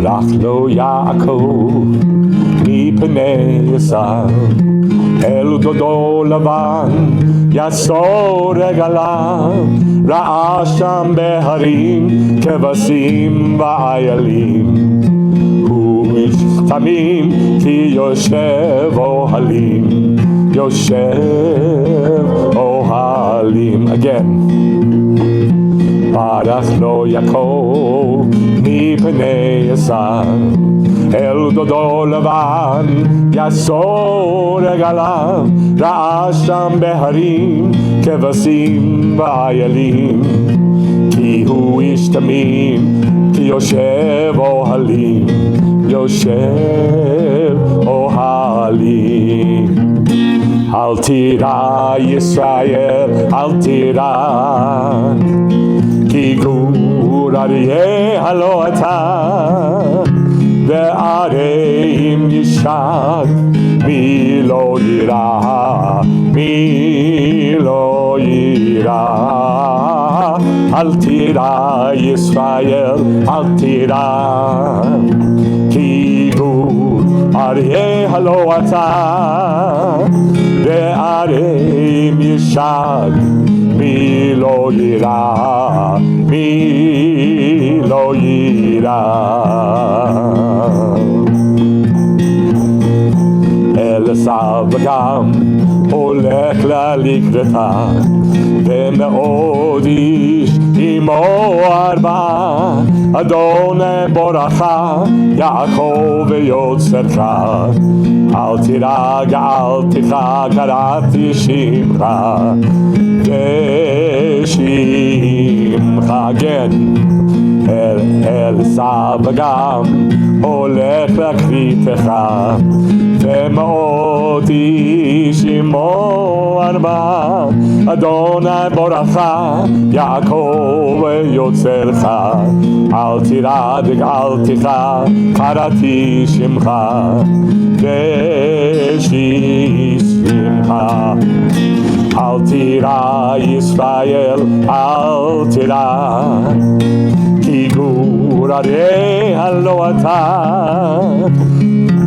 ברח לו יעקב מפני עשיו, אל דודו לבן יסור רגליו, ראה שם בהרים כבשים ואיילים. הוא איש תמים כי יושב אוהלים, יושב אוהלים. Again. ברח לו יעקב מפני עשיו, אל דודו לבן יסור רגליו, ראה שם בהרים כבשים ואיילים. כי הוא איש תמים כי יושב אוהלים, יושב אוהלים. אל תירא ישראל, אל תירא, כי גור אריה הלא אתה, וערים ישק, מי לא יירא, מי לא יירא. אל תירא ישראל, אל תירא, כי גור אריה הלא אתה, וערים ישק, מי לא יירא, מי לא יירא. אסב גם הולך לקראתה, ומאוד איש עמו ארבע, אדון ברכה יעקב ויוצרך. אל תירג אל תחק, קראתי שמך ושמך. כן, אסב גם הולך לקראתך, ומאוד איש עמו ארבע, אדון ברכה יעקב ויוצרך. אל תירג אל תחק, קראתי שמך ושמך. אל תירא ישראל, אל תירא, כי גור אריה הלא אתה,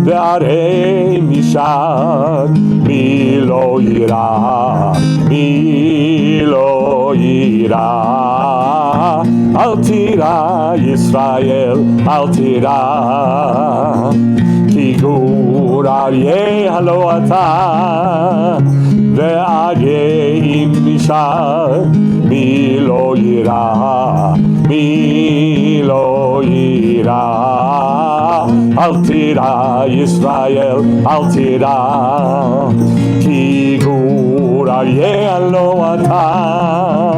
וערים ישק, מי לא יירא, מי לא יירא. אל תירא ישראל, אל תירא, כי גור אריה הלא אתה, וערים ישק, מי לא יירא, מי לא יירא. אל תירא ישראל, אל תירא, כי גור אריה הלא אתה,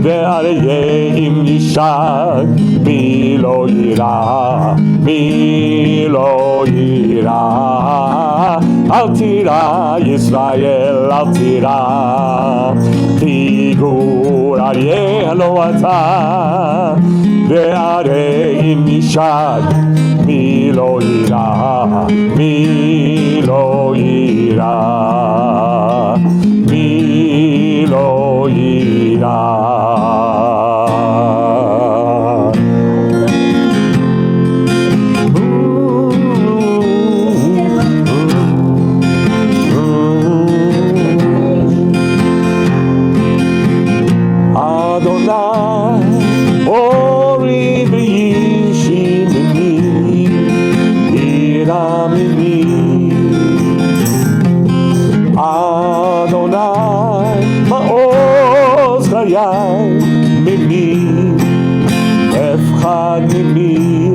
וערים ישק, מי לא יירא, מי לא יירא. אל תירא ישראל, אל תירא, כי גור אריה הלא אתה, וערים ישק, מי לא יירא, מי לא יירא, מי לא יירא.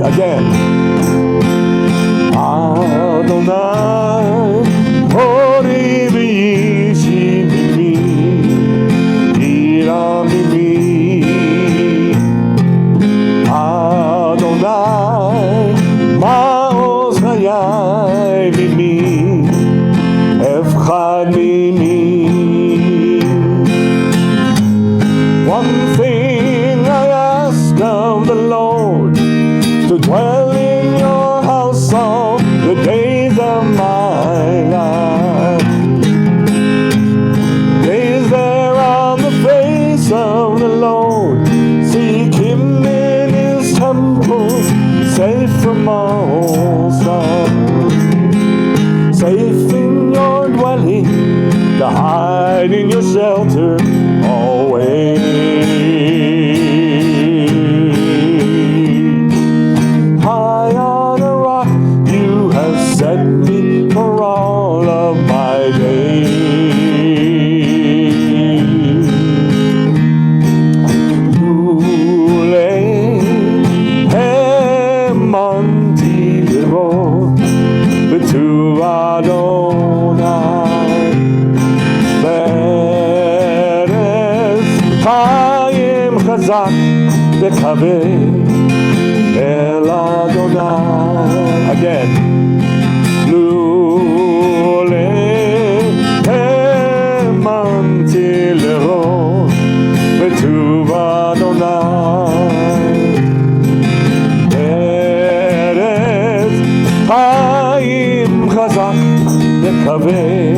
Again. Adonai, Hori v'yishi mimi, ira mimi. Adonai, ma'oz chayai mimi, efchad mimi. One thing I ask of the Lord, to dwell in your house all the days of my life, days there on the face of the Lord, seek him in his temple, safe from all Nekaveh El Adonai. Again. Lulehem Antilero Betuv Adonai. Eretz Chaim Chazak Nekaveh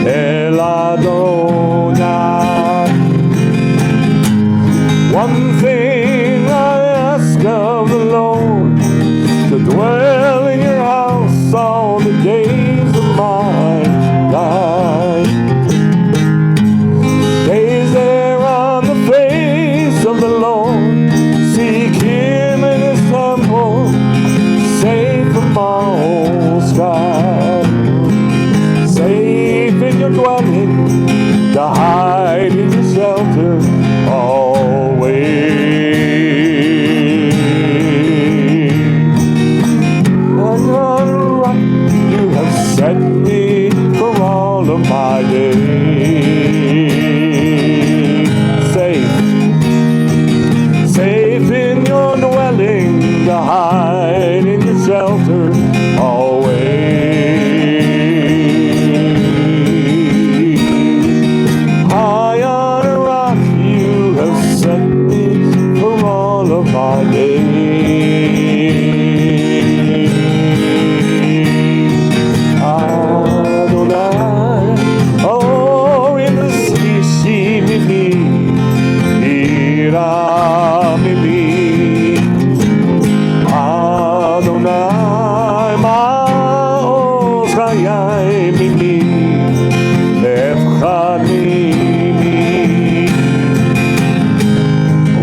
El Adonai. One thing I ask of the Lord, to dwell in your house all the days of my life. Days there on the face of the Lord, seek him in his temple, safe from all strife. Safe in your dwelling, to hide in your shelter always. And on a rock you have set me for all of my days. Safe in your dwelling, to hide in your shelter always. High on a rock you have set me for all of my days. Adonai, oh, in the sea, see me, ira me, Adonai, ma'oz chayai me, lefchad me.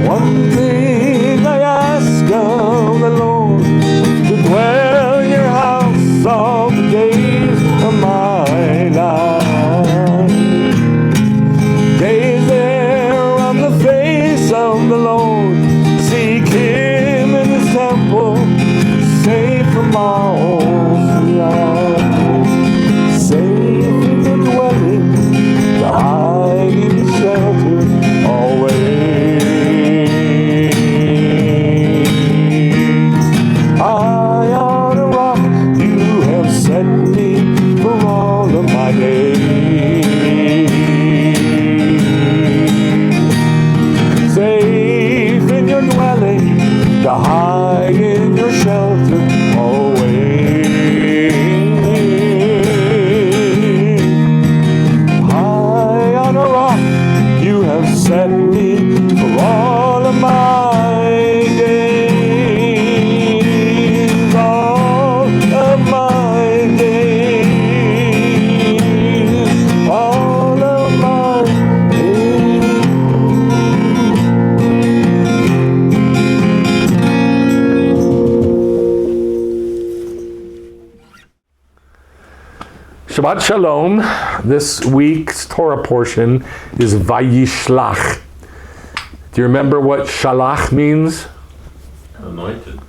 One thing I ask of the Lord, to dwell in your house all the days of my life. Days there on the face of the Lord, seek him in his temple, safe from all strife. Safe in the dwelling, to hide in the shelter always. High on a rock you have set me for all of my days. Safe in your dwelling, to hide in your shelter always. High on a rock you have set me for all of my days. All of my days. All of my days. Shabbat Shalom. This week's Torah portion is Vayishlach. Do you remember what Shalach means? Anointed.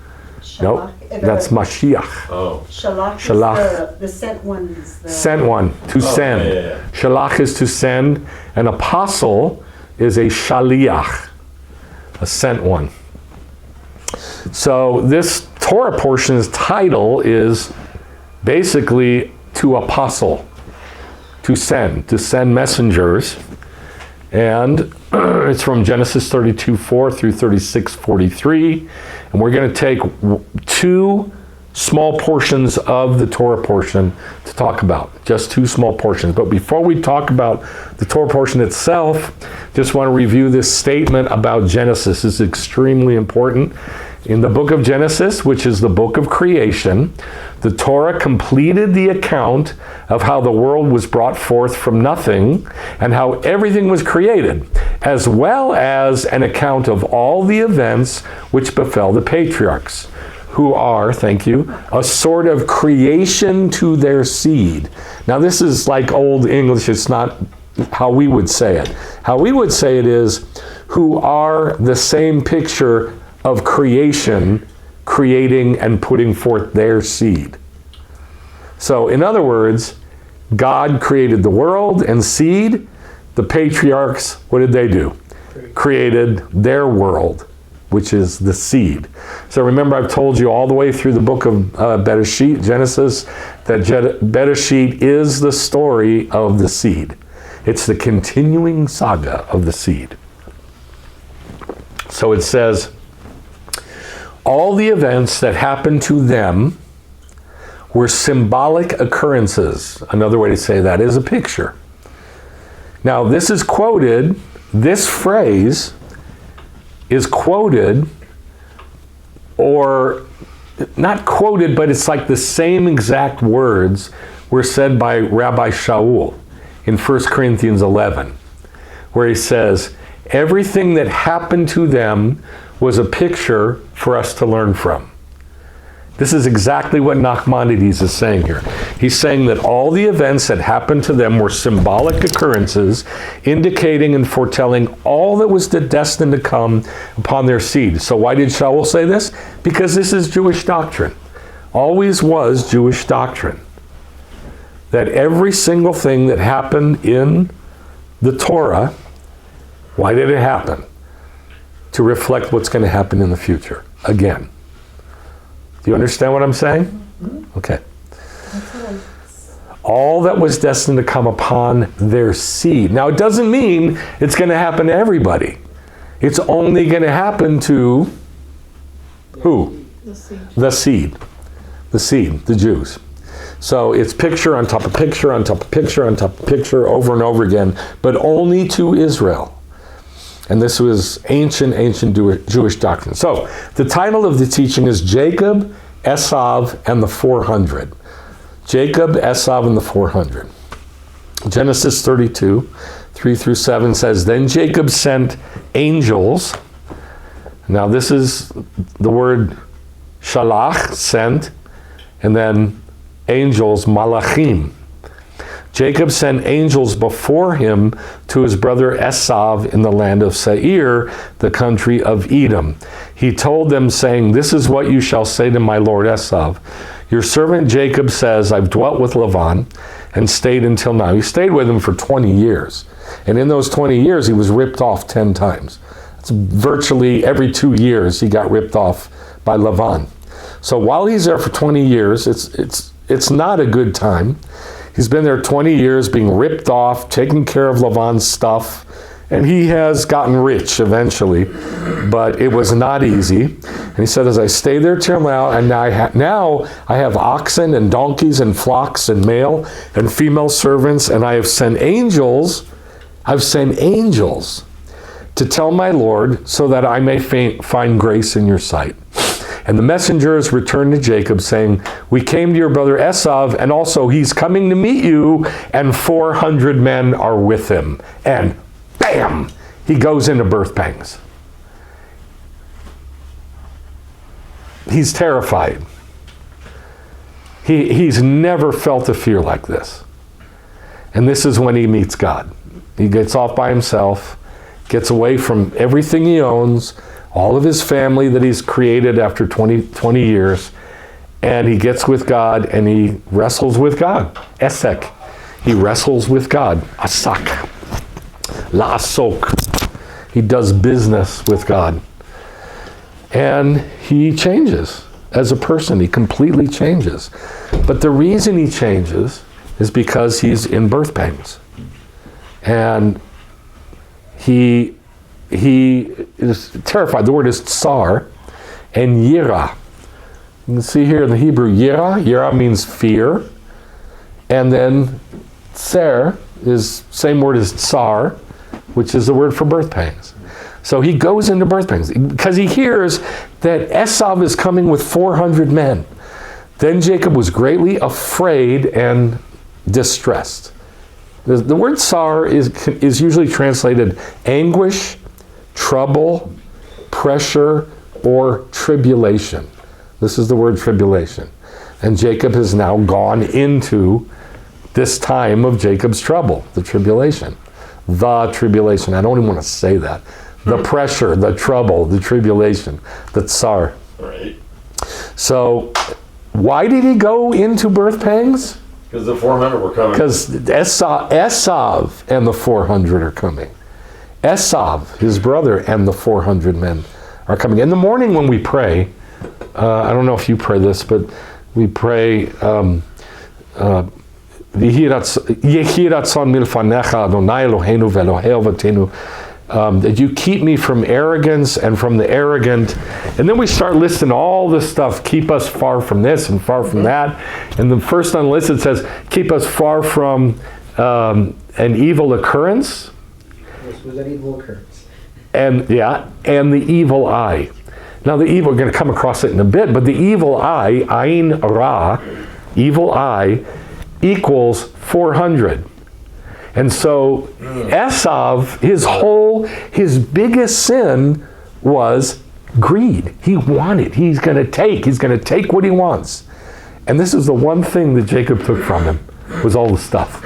Nope, that's Mashiach. Oh. Shalach Shalach. is the sent ones. Sent one, to send. Yeah. Shalach is to send. An apostle is a shaliach, a sent one. So this Torah portion's title is basically to apostle, to send messengers. And it's from Genesis 32:4 through 36:43. And we're going to take two small portions of the Torah portion to talk about, just two small portions. But before we talk about the Torah portion itself, just want to review this statement about Genesis. This is extremely important. In the book of Genesis, which is the book of creation, the Torah completed the account of how the world was brought forth from nothing and how everything was created, as well as an account of all the events which befell the patriarchs, who are, thank you, a sort of creation to their seed. Now this is like old English, it's not how we would say it. How we would say it is, who are the same picture of creation, creating and putting forth their seed. So in other words, God created the world and seed. The patriarchs, what did they do? Created their world which is the seed. So remember, I've told you all the way through the book of Bereshit, Genesis, that Bereshit is the story of the seed. It's the continuing saga of the seed. So it says, all the events that happened to them were symbolic occurrences. Another way to say that is a picture. Now, this is quoted, this phrase is quoted, or not quoted, but it's like the same exact words were said by Rabbi Shaul in 1 Corinthians 11, where he says, everything that happened to them was a picture for us to learn from. This is exactly what Nachmanides is saying here. He's saying that all the events that happened to them were symbolic occurrences, indicating and foretelling all that was destined to come upon their seed. So why did Shaul say this? Because this is Jewish doctrine. Always was Jewish doctrine. That every single thing that happened in the Torah, why did it happen? To reflect what's going to happen in the future. Again. Do you understand what I'm saying? Okay. All that was destined to come upon their seed. Now, it doesn't mean it's going to happen to everybody. It's only going to happen to who? The seed. The seed. The seed, the Jews. So it's picture on top of picture on top of picture on top of picture over and over again, but only to Israel. And this was ancient Jewish doctrine. So the title of the teaching is Jacob, Esav, and the 400. Jacob, Esav, and the 400. Genesis 32, 3 through 7 says, then Jacob sent angels. Now this is the word shalach, sent, and then angels, malachim. Jacob sent angels before him to his brother Esav in the land of Seir, the country of Edom. He told them, saying, this is what you shall say to my lord Esav. Your servant Jacob says, I've dwelt with Laban and stayed until now. He stayed with him for 20 years. And in those 20 years, he was ripped off 10 times. It's virtually every 2 years he got ripped off by Laban. So while he's there for 20 years, it's not a good time. He's been there 20 years being ripped off, taking care of Laban's stuff, and he has gotten rich eventually, but it was not easy. And he said, as I stay there till now, and now I have oxen and donkeys and flocks and male and female servants, and I have sent angels to tell my Lord so that I may find grace in your sight. And the messengers returned to Jacob, saying, we came to your brother Esav, and also he's coming to meet you, and 400 men are with him. And bam, he goes into birth pangs. He's terrified. He's never felt a fear like this. And this is when he meets God. He gets off by himself, gets away from everything he owns, all of his family that he's created after 20 years, and he gets with God and he wrestles with God. Esek. He wrestles with God. Asak. La'asok. He does business with God. And he changes as a person. He completely changes. But the reason he changes is because he's in birth pangs. And he is terrified. The word is tsar and yira. You can see here in the Hebrew, yira. Yira means fear. And then tser is same word as tsar, which is the word for birth pangs. So he goes into birth pangs because he hears that Esav is coming with 400 men. Then Jacob was greatly afraid and distressed. The word tsar is usually translated anguish, trouble, pressure, or tribulation. This is the word tribulation. And Jacob has now gone into this time of Jacob's trouble, the tribulation. The tribulation. I don't even want to say that. The pressure, the trouble, the tribulation, the tsar. Right. So, why did he go into birth pangs? Because the 400 were coming. Because Esav and the 400 are coming. Esav, his brother, and the 400 men are coming. In the morning when we pray, I don't know if you pray this, but we pray, Yehi ratzon milfanecha Adonai Eloheinu ve'Elohei avotenu, that you keep me from arrogance and from the arrogant. And then we start listing all this stuff. Keep us far from this and far from that. And the first on the list, it says, keep us far from an evil occurrence. This was an evil occurrence. And the evil eye. Now the evil, we're going to come across it in a bit, but the evil eye, ayin ra, evil eye, equals 400. And so Esav, his biggest sin was greed. He wanted, he's going to take what he wants. And this is the one thing that Jacob took from him, was all the stuff.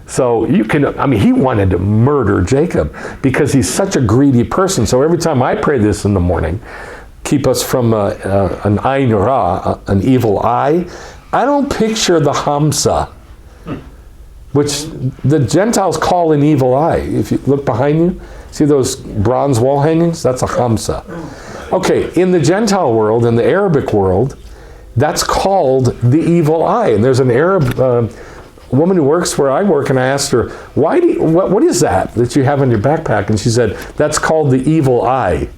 So he wanted to murder Jacob because he's such a greedy person. So every time I pray this in the morning, keep us from an ayin ra, an evil eye, I don't picture the Hamsa, which the Gentiles call an evil eye. If you look behind you, see those bronze wall hangings? That's a Hamsa. Okay, in the Gentile world, in the Arabic world, that's called the evil eye. And there's an Arab woman who works where I work, and I asked her, what is that you have in your backpack? And she said, that's called the evil eye.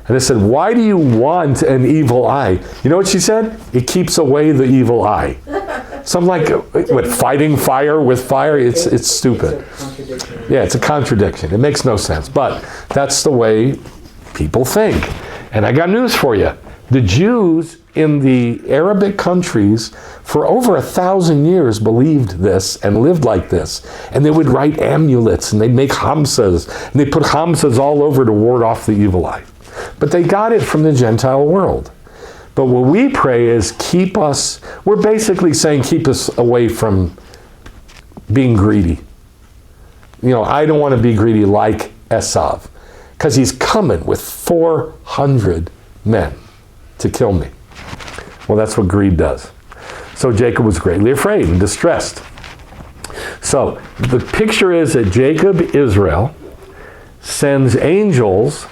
And I said, why do you want an evil eye? You know what she said? It keeps away the evil eye. So I'm like, what, fighting fire with fire? It's stupid. It's a contradiction. Yeah, it's a contradiction. It makes no sense. But that's the way people think. And I got news for you. The Jews in the Arabic countries for over 1,000 years believed this and lived like this. And they would write amulets and they'd make hamsas. And they put hamsas all over to ward off the evil eye. But they got it from the Gentile world. But what we pray is we're basically saying keep us away from being greedy. I don't want to be greedy like Esav, because he's coming with 400 men to kill me. Well, that's what greed does. So Jacob was greatly afraid and distressed. So the picture is that Jacob, Israel, sends angels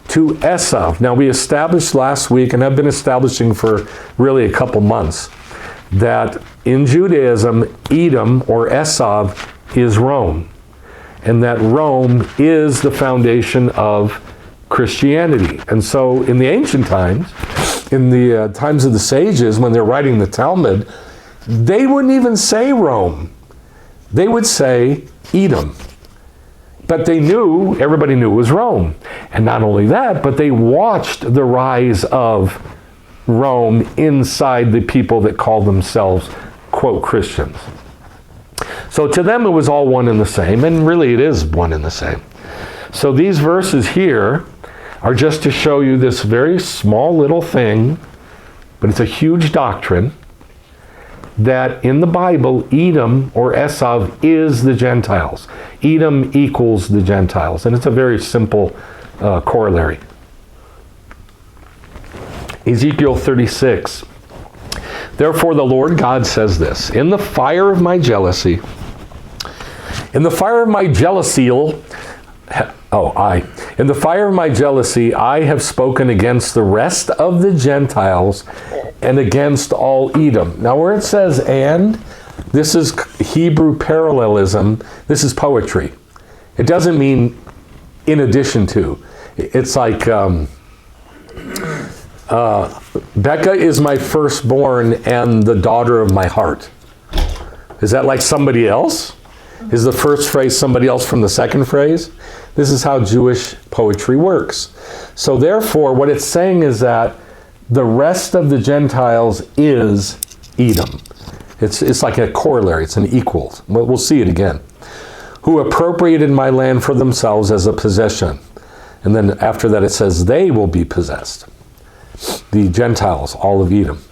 to Esav. Now we established last week, and I've been establishing for really a couple months, that in Judaism, Edom or Esav is Rome. And that Rome is the foundation of Christianity. And so in the ancient times, in the times of the sages, when they're writing the Talmud, they wouldn't even say Rome. They would say Edom. But everybody knew it was Rome. And not only that, but they watched the rise of Rome inside the people that called themselves, quote, Christians. So to them it was all one and the same, and really it is one and the same. So these verses here are just to show you this very small little thing, but it's a huge doctrine, that in the Bible, Edom or Esav is the Gentiles. Edom equals the Gentiles, and it's a very simple corollary. Ezekiel 36. Therefore the Lord God says this, in the fire of my jealousy, I have spoken against the rest of the Gentiles and against all Edom. Now where it says and, this is Hebrew parallelism. This is poetry. It doesn't mean in addition to. It's like Becca is my firstborn and the daughter of my heart. Is that like somebody else? Is the first phrase somebody else from the second phrase? This is how Jewish poetry works. So therefore, what it's saying is that the rest of the Gentiles is Edom. It's like a corollary. It's an equal. We'll see it again. Who appropriated my land for themselves as a possession. And then after that it says they will be possessed. The Gentiles, all of Edom.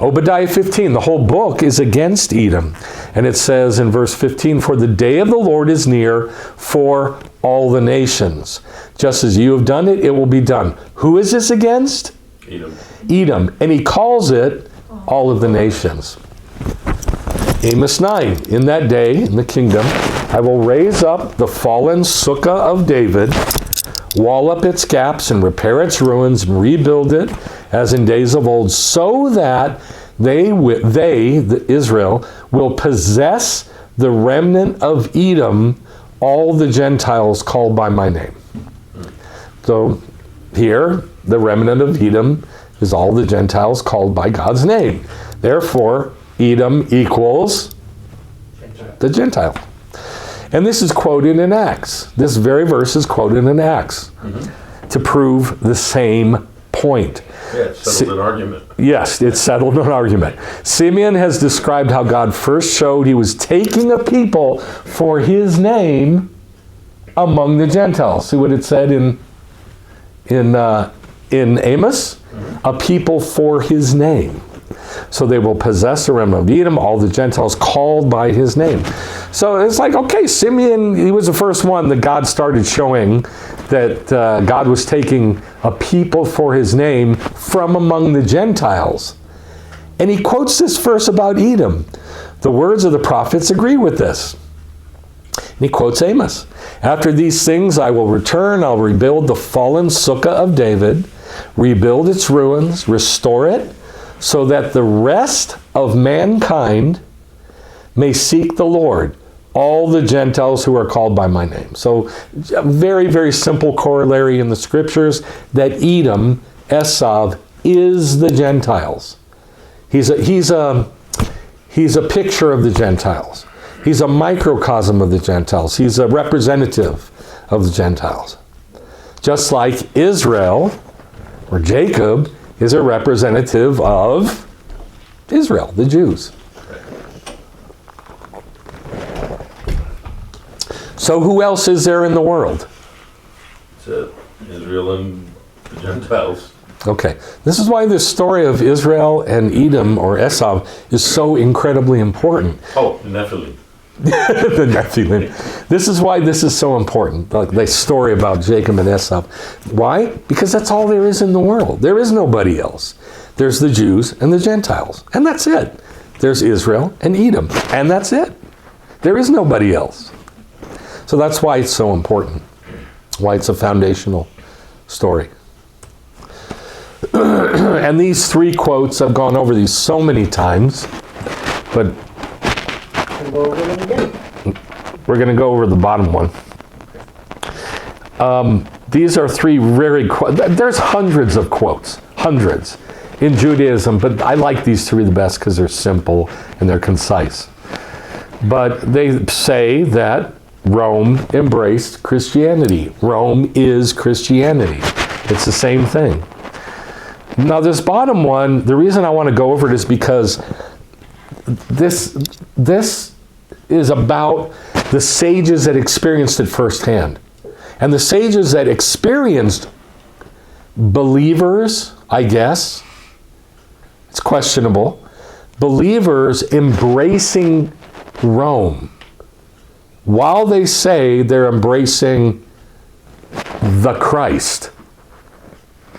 Obadiah 15, the whole book is against Edom. And it says in verse 15, for the day of the Lord is near for all the nations. Just as you have done it, it will be done. Who is this against? Edom. And he calls it all of the nations. Amos 9, in that day, in the kingdom, I will raise up the fallen sukkah of David, wall up its gaps and repair its ruins and rebuild it as in days of old, so that Israel, will possess the remnant of Edom, all the Gentiles called by my name. So here, the remnant of Edom is all the Gentiles called by God's name. Therefore, Edom equals the Gentile. And this is quoted in Acts. This very verse is quoted in Acts to prove the same point. Yeah, it settled an argument. Yes, it settled an argument. Simeon has described how God first showed he was taking a people for his name among the Gentiles. See what it said in Amos? A people for his name. So they will possess the remnant of Edom, all the Gentiles called by his name. So it's like, okay, Simeon, he was the first one that God started showing that God was taking a people for his name from among the Gentiles. And he quotes this verse about Edom. The words of the prophets agree with this. And he quotes Amos. After these things I will return, I'll rebuild the fallen sukkah of David, rebuild its ruins, restore it, so that the rest of mankind may seek the Lord, all the Gentiles who are called by my name. So a very, very simple corollary in the scriptures that Edom, Esav, is the Gentiles. He's a picture of the Gentiles. He's a microcosm of the Gentiles. He's a representative of the Gentiles. Just like Israel, or Jacob, is a representative of Israel, the Jews. So who else is there in the world? It's Israel and the Gentiles. Okay, this is why this story of Israel and Edom, or Esav, is so incredibly important. Oh, Nephilim. The Nephilim. This is why this is so important, the story about Jacob and Esav. Why? Because that's all there is in the world. There is nobody else. There's the Jews and the Gentiles, and that's it. There's Israel and Edom, and that's it. There is nobody else. So that's why it's so important, why it's a foundational story. And these three quotes, I've gone over these so many times, but we're going to go over the bottom one. These are three there's hundreds of quotes, hundreds in Judaism, but I like these three the best because they're simple and they're concise. But they say that Rome embraced Christianity. Rome is Christianity. It's the same thing. Now this bottom one, the reason I want to go over it is because this is about the sages that experienced it firsthand. And the sages that experienced believers, I guess, it's questionable, believers embracing Rome while they say they're embracing the Christ.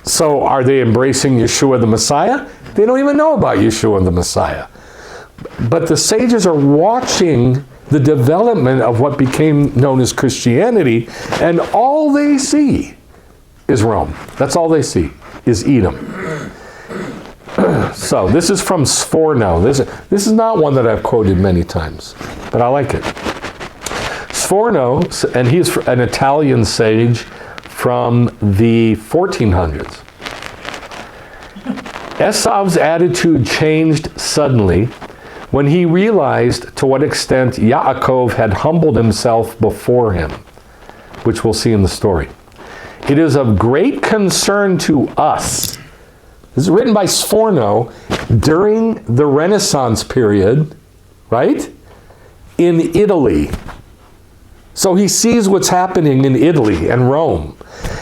So are they embracing Yeshua the Messiah? They don't even know about Yeshua the Messiah. But the sages are watching the development of what became known as Christianity, and all they see is Rome. That's all they see, is Edom. So this is from Sforno. This is not one that I've quoted many times, but I like it. Sforno, and he's an Italian sage from the 1400s. Esav's attitude changed suddenly when he realized to what extent Yaakov had humbled himself before him, which we'll see in the story. It is of great concern to us. This is written by Sforno during the Renaissance period, right? In Italy. So he sees what's happening in Italy and Rome.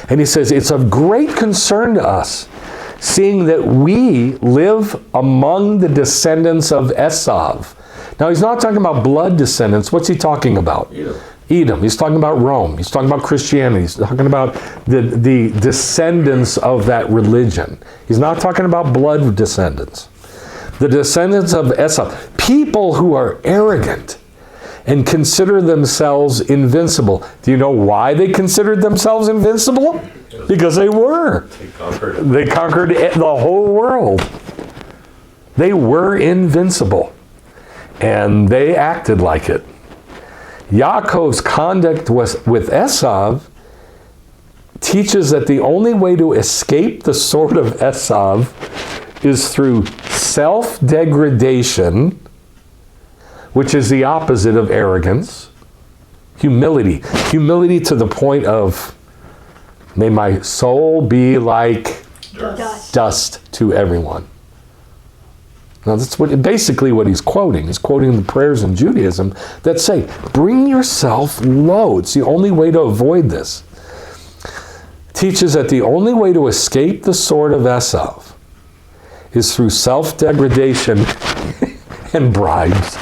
And he says, it's of great concern to us, seeing that we live among the descendants of Esav. Now, he's not talking about blood descendants. What's he talking about? Edom. He's talking about Rome. He's talking about Christianity. He's talking about the descendants of that religion. He's not talking about blood descendants. The descendants of Esav. People who are arrogant and consider themselves invincible. Do you know why they considered themselves invincible? Because they were. They conquered the whole world. They were invincible. And they acted like it. Yaakov's conduct with Esav teaches that the only way to escape the sword of Esav is through self-degradation, which is the opposite of arrogance. Humility. Humility to the point of, may my soul be like dust to everyone. Now that's basically what he's quoting. He's quoting the prayers in Judaism that say, bring yourself low. It's the only way to avoid this. Teaches that the only way to escape the sword of Esav is through self-degradation and bribes.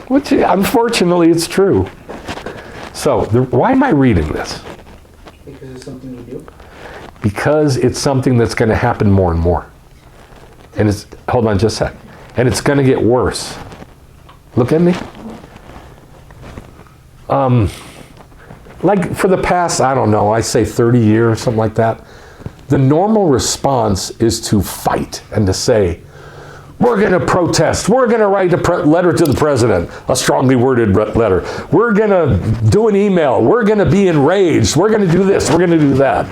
Which, unfortunately, it's true. So, why am I reading this? Because it's something you do. Because it's something that's going to happen more and more. And it's, hold on just a sec. And it's going to get worse. Look at me. Like for the past, I don't know, I say 30 years, something like that, the normal response is to fight and to say, we're going to protest. We're going to write a letter to the president, a strongly worded letter. We're going to do an email. We're going to be enraged. We're going to do this. We're going to do that.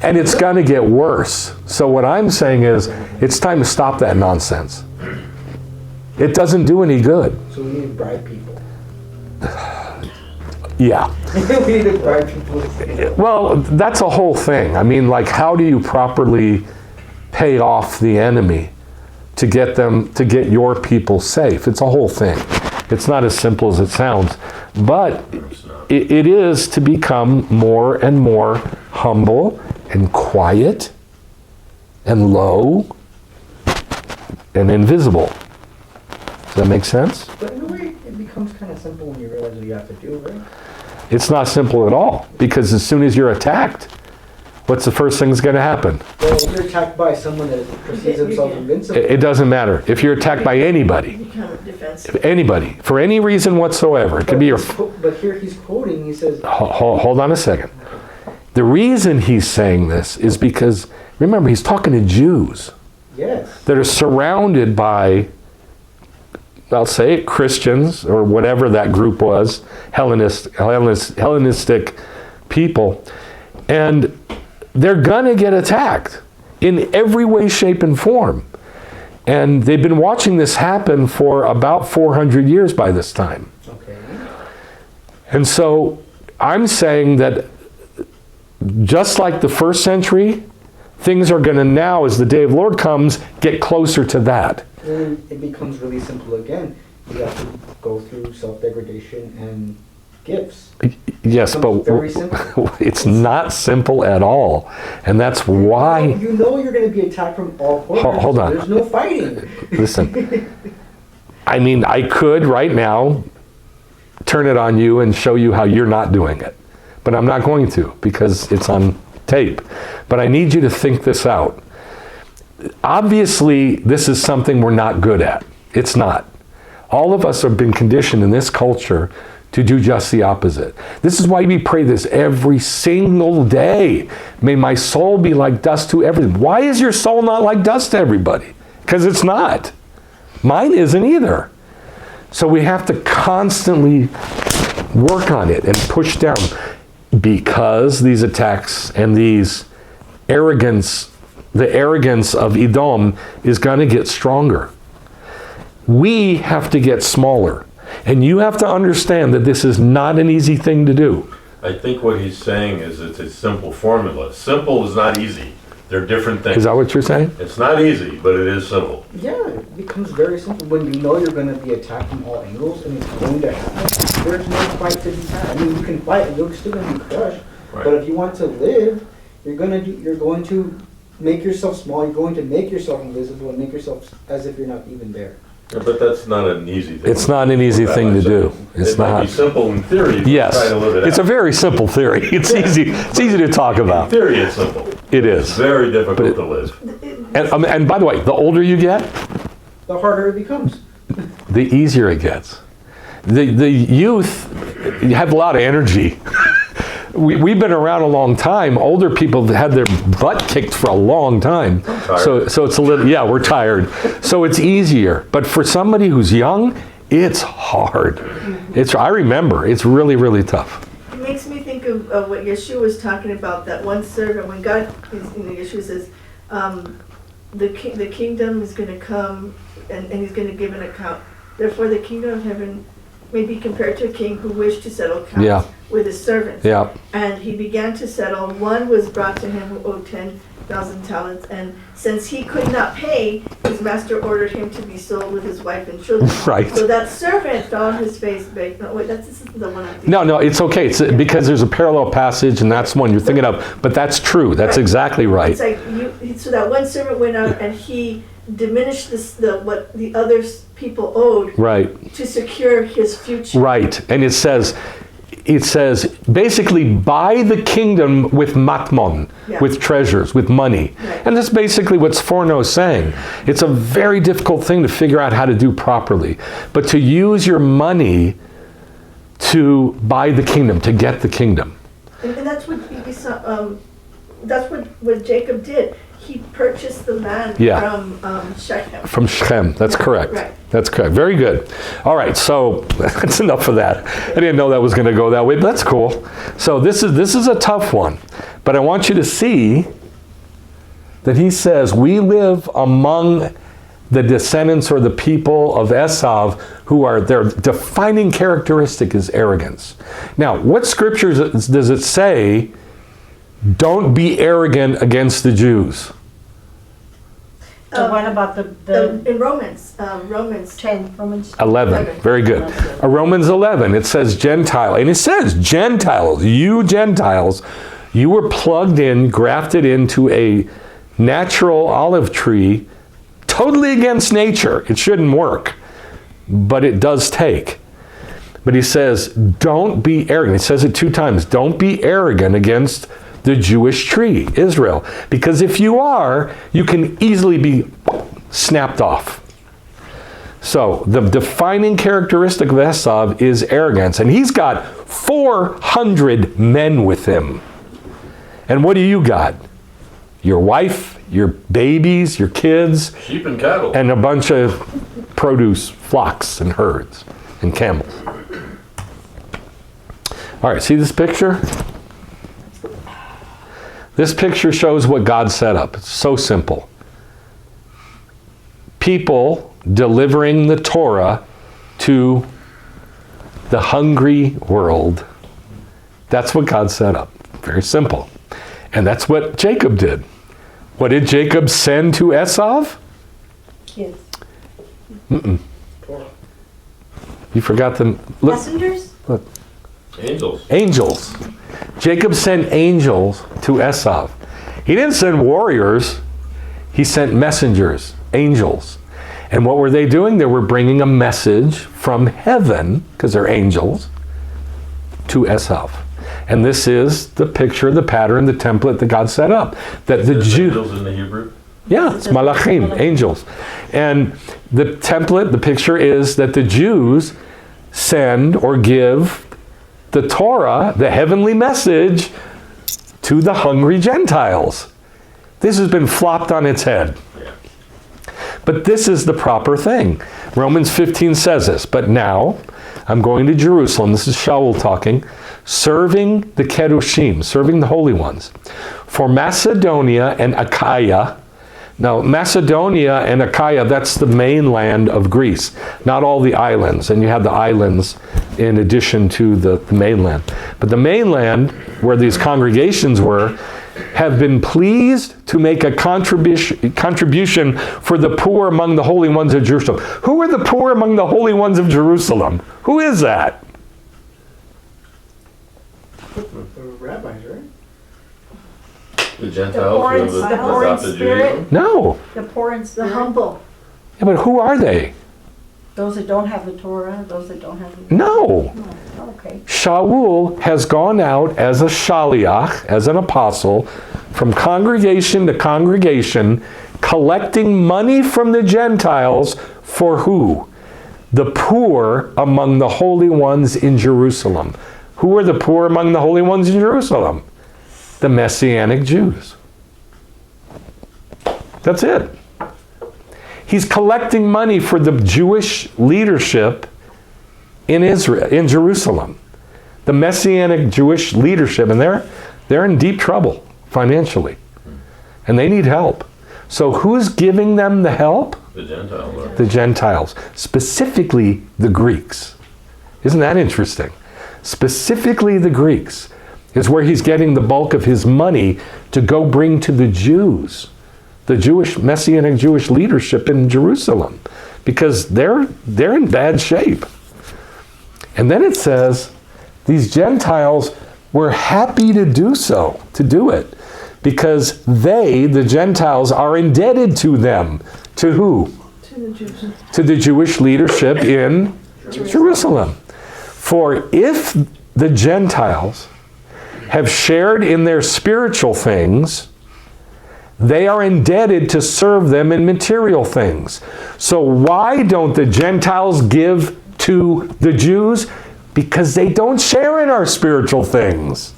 And it's going to get worse. So what I'm saying is, it's time to stop that nonsense. It doesn't do any good. So we need to bribe people. Yeah. We need to bribe people. Well, that's a whole thing. I mean, like, how do you properly pay off the enemy to get your people safe? It's a whole thing. It's not as simple as it sounds. But it is to become more and more humble and quiet and low and invisible. Does that make sense? But in a way, it becomes kind of simple when you realize what you have to do, right? It's not simple at all, because as soon as you're attacked, what's the first thing that's going to happen? Well, if you're attacked by someone that perceives himself invincible. It doesn't matter. If you're attacked by anybody, anybody, for any reason whatsoever, it could be your... But here he's quoting, he says... Hold on a second. The reason he's saying this is because, remember, he's talking to Jews. Yes. That are surrounded by, I'll say it, Christians, or whatever that group was, Hellenistic people, and they're gonna get attacked in every way, shape, and form. And they've been watching this happen for about 400 years by this time. Okay. And so I'm saying that just like the first century, things are gonna now, as the day of the Lord comes, get closer to that. Then it becomes really simple again. You have to go through self-degradation and gifts. Yes, but very simple. It's not simple at all. And that's why... You know you're going to be attacked from all corners. Hold on. There's no fighting. Listen, I mean, I could right now turn it on you and show you how you're not doing it. But I'm not going to, because it's on tape. But I need you to think this out. Obviously, this is something we're not good at. It's not. All of us have been conditioned in this culture to do just the opposite. This is why we pray this every single day. May my soul be like dust to everything. Why is your soul not like dust to everybody? Because it's not. Mine isn't either. So we have to constantly work on it and push down, because these attacks and these arrogance, the arrogance of Edom is going to get stronger. We have to get smaller. And you have to understand that this is not an easy thing to do. I think what he's saying is it's a simple formula. Simple is not easy. They're different things. Is that what you're saying? It's not easy, but it is simple. Yeah, it becomes very simple. When you know you're going to be attacked from all angles and it's going to happen, there's no fight to be had. I mean, you can fight and you're still going to be crushed. Right. But if you want to live, you're going to make yourself small. You're going to make yourself invisible and make yourself as if you're not even there. Yeah, but that's not an easy thing. It's not an easy thing to do. It's it might not. be simple in theory. But Yes, try to live it it's a out. very simple theory. It's easy. It's easy to talk In about. theory, it's simple. It It's is. very difficult But to live. And by the way, the older you get, The harder it becomes. the easier it gets. The youth have a lot of energy. We've been around a long time. Older people have had their butt kicked for a long time. So it's a little, yeah, we're tired. So it's easier. But for somebody who's young, it's hard. I remember, it's really, really tough. It makes me think of what Yeshua was talking about, that one servant, when God, Yeshua says, the kingdom is going to come and he's going to give an account. Therefore, the kingdom of heaven may be compared to a king who wished to settle accounts with his servants. Yeah. And he began to settle. One was brought to him who owed 10,000 talents. And since he could not pay, his master ordered him to be sold with his wife and children. Right. So that servant fell on his face. No, wait, this is the one I'm thinking. No, it's okay. It's because there's a parallel passage, and that's one you're thinking of. But that's true. That's exactly right. It's like so that one servant went out and he diminished what the other people owed, right, to secure his future. Right, and it says basically buy the kingdom with matmon, with treasures, with money. Right. And that's basically what Sforno is saying. It's a very difficult thing to figure out how to do properly, but to use your money to buy the kingdom, to get the kingdom. And that's what that's what Jacob did. He purchased the land from Shechem. From Shechem, that's correct. Right. That's correct. Very good. All right, so that's enough of that. I didn't know that was going to go that way, but that's cool. So this is a tough one, but I want you to see that he says, we live among the descendants or the people of Esav, who are, their defining characteristic is arrogance. Now, what scriptures does it say, don't be arrogant against the Jews? The one about in Romans 10, Romans 11. Very good. Romans 11, it says Gentile. And it says Gentiles, you Gentiles, you were plugged in, grafted into a natural olive tree, totally against nature. It shouldn't work, but it does take. But he says, don't be arrogant. He says it 2 times. Don't be arrogant against the Jewish tree, Israel. Because if you are, you can easily be snapped off. So the defining characteristic of Esav is arrogance. And he's got 400 men with him. And what do you got? Your wife, your babies, your kids. Sheep and cattle. And a bunch of produce, flocks and herds and camels. All right, see this picture? This picture shows what God set up. It's so simple. People delivering the Torah to the hungry world. That's what God set up. Very simple. And that's what Jacob did. What did Jacob send to Esav? kids. You forgot them. Look, Messengers? look. Angels. Angels. Jacob sent angels to Esav. He didn't send warriors. He sent messengers, angels. And what were they doing? They were bringing a message from heaven, because they're angels, to Esav. And this is the picture, the pattern, the template that God set up. That the Jews. Angels in the Hebrew? Yeah, it's malachim, angels. And the template, the picture is that the Jews send or give the Torah, the heavenly message, to the hungry Gentiles. This has been flopped on its head. But this is the proper thing. Romans 15 says this, but now I'm going to Jerusalem, this is Shaul talking, serving the Kedoshim, serving the holy ones. For Macedonia and Achaia. Now, Macedonia and Achaia, that's the mainland of Greece, not all the islands. And you have the islands in addition to the mainland. But the mainland, where these congregations were, have been pleased to make a contribution for the poor among the holy ones of Jerusalem. Who are the poor among the holy ones of Jerusalem? Who is that? The rabbis, right? The Gentiles who have the poor in adopted spirit. Judaism? No. The poor in The spirit. humble. Yeah, but who are they? Those that don't have the Torah, those that don't have the... No. Oh, okay. Shaul has gone out as a shaliach, as an apostle, from congregation to congregation, collecting money from the Gentiles for who? the poor among the holy ones in Jerusalem. Who are the poor among the holy ones in Jerusalem? The Messianic Jews. That's it. He's collecting money for the Jewish leadership in Israel, in Jerusalem. The Messianic Jewish leadership, and they're in deep trouble financially. And they need help. So who's giving them the help? The Gentiles. The Gentiles. Specifically the Greeks. Isn't that interesting? Specifically the Greeks is where he's getting the bulk of his money to go bring to the Jews, the Jewish, Messianic Jewish leadership in Jerusalem, because they're in bad shape. And then it says, these Gentiles were happy to do it, because they, the Gentiles, are indebted to them. To who? To the Jews. To the Jewish leadership in Jerusalem. For if the Gentiles have shared in their spiritual things, they are indebted to serve them in material things. So why don't the Gentiles give to the Jews? Because they don't share in our spiritual things.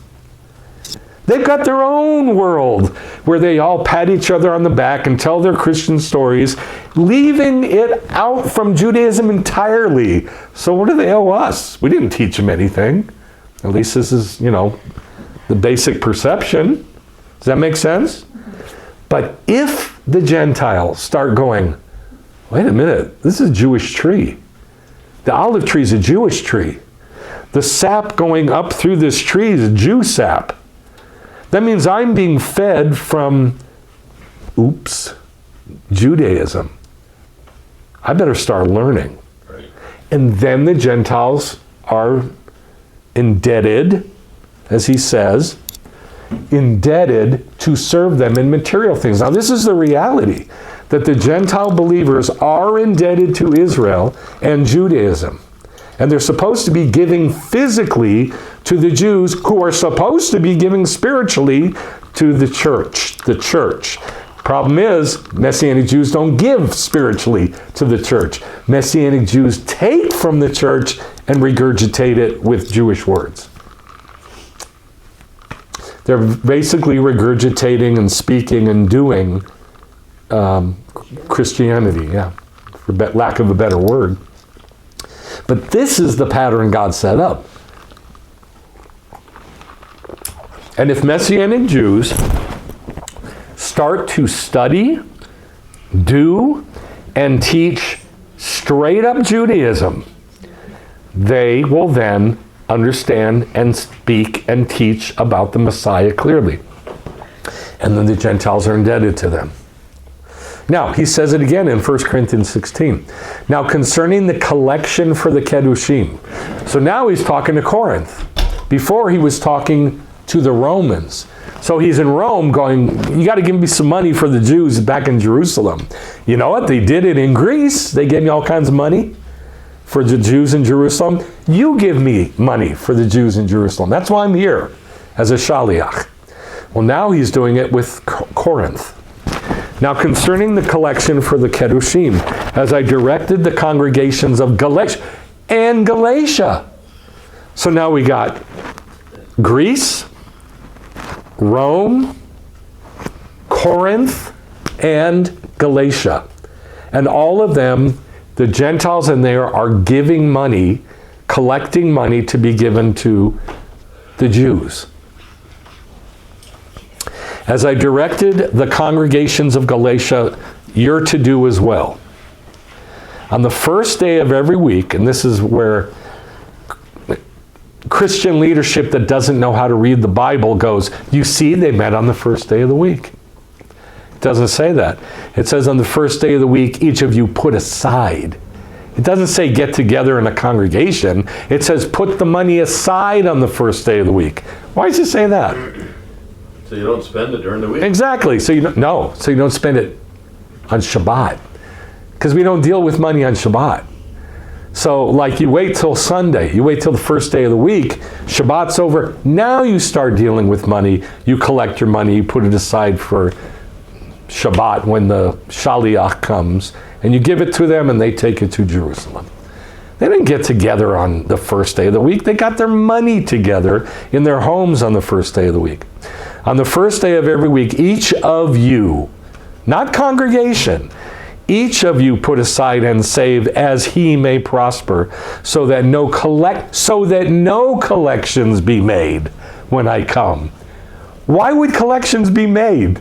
They've got their own world where they all pat each other on the back and tell their Christian stories, leaving it out from Judaism entirely. So what do they owe us? We didn't teach them anything. At least this is, the basic perception. Does that make sense? But if the Gentiles start going, wait a minute, this is a Jewish tree. The olive tree is a Jewish tree. The sap going up through this tree is Jew sap. That means I'm being fed from, Judaism. I better start learning. Right. And then the Gentiles are indebted, as he says, indebted to serve them in material things. Now this is the reality, that the Gentile believers are indebted to Israel and Judaism. And they're supposed to be giving physically to the Jews, who are supposed to be giving spiritually to the church. The church. Problem is, Messianic Jews don't give spiritually to the church. Messianic Jews take from the church and regurgitate it with Jewish words. They're basically regurgitating and speaking and doing Christianity, for lack of a better word. But this is the pattern God set up. And if Messianic Jews start to study, do, and teach straight up Judaism, they will then understand and speak and teach about the Messiah clearly. And then the Gentiles are indebted to them. Now, he says it again in 1 Corinthians 16. Now, concerning the collection for the Kedushim. So now he's talking to Corinth. Before he was talking to the Romans. So he's in Rome going, you got to give me some money for the Jews back in Jerusalem. You know what? They did it in Greece. They gave me all kinds of money for the Jews in Jerusalem. You give me money for the Jews in Jerusalem. That's why I'm here as a shaliach. Well, now he's doing it with Corinth. Now, concerning the collection for the Kedushim, as I directed the congregations of Galatia and Galatia. So now we got Greece, Rome, Corinth, and Galatia. And all of them, the Gentiles in there are giving money, collecting money to be given to the Jews. As I directed the congregations of Galatia, you're to do as well. On the first day of every week, and this is where Christian leadership that doesn't know how to read the Bible goes, you see, they met on the first day of the week. It doesn't say that. It says on the first day of the week, each of you put aside. It doesn't say get together in a congregation. It says put the money aside on the first day of the week. Why does it say that? So you don't spend it during the week? Exactly. So you don't spend it on Shabbat. Because we don't deal with money on Shabbat. So like you wait till Sunday, you wait till the first day of the week, Shabbat's over, now you start dealing with money, you collect your money, you put it aside for Shabbat when the Shaliach comes, and you give it to them and they take it to Jerusalem. They didn't get together on the first day of the week. They got their money together in their homes on the first day of the week. On the first day of every week, each of you, not congregation, each of you put aside and save as he may prosper, so that no collections be made when I come. Why would collections be made?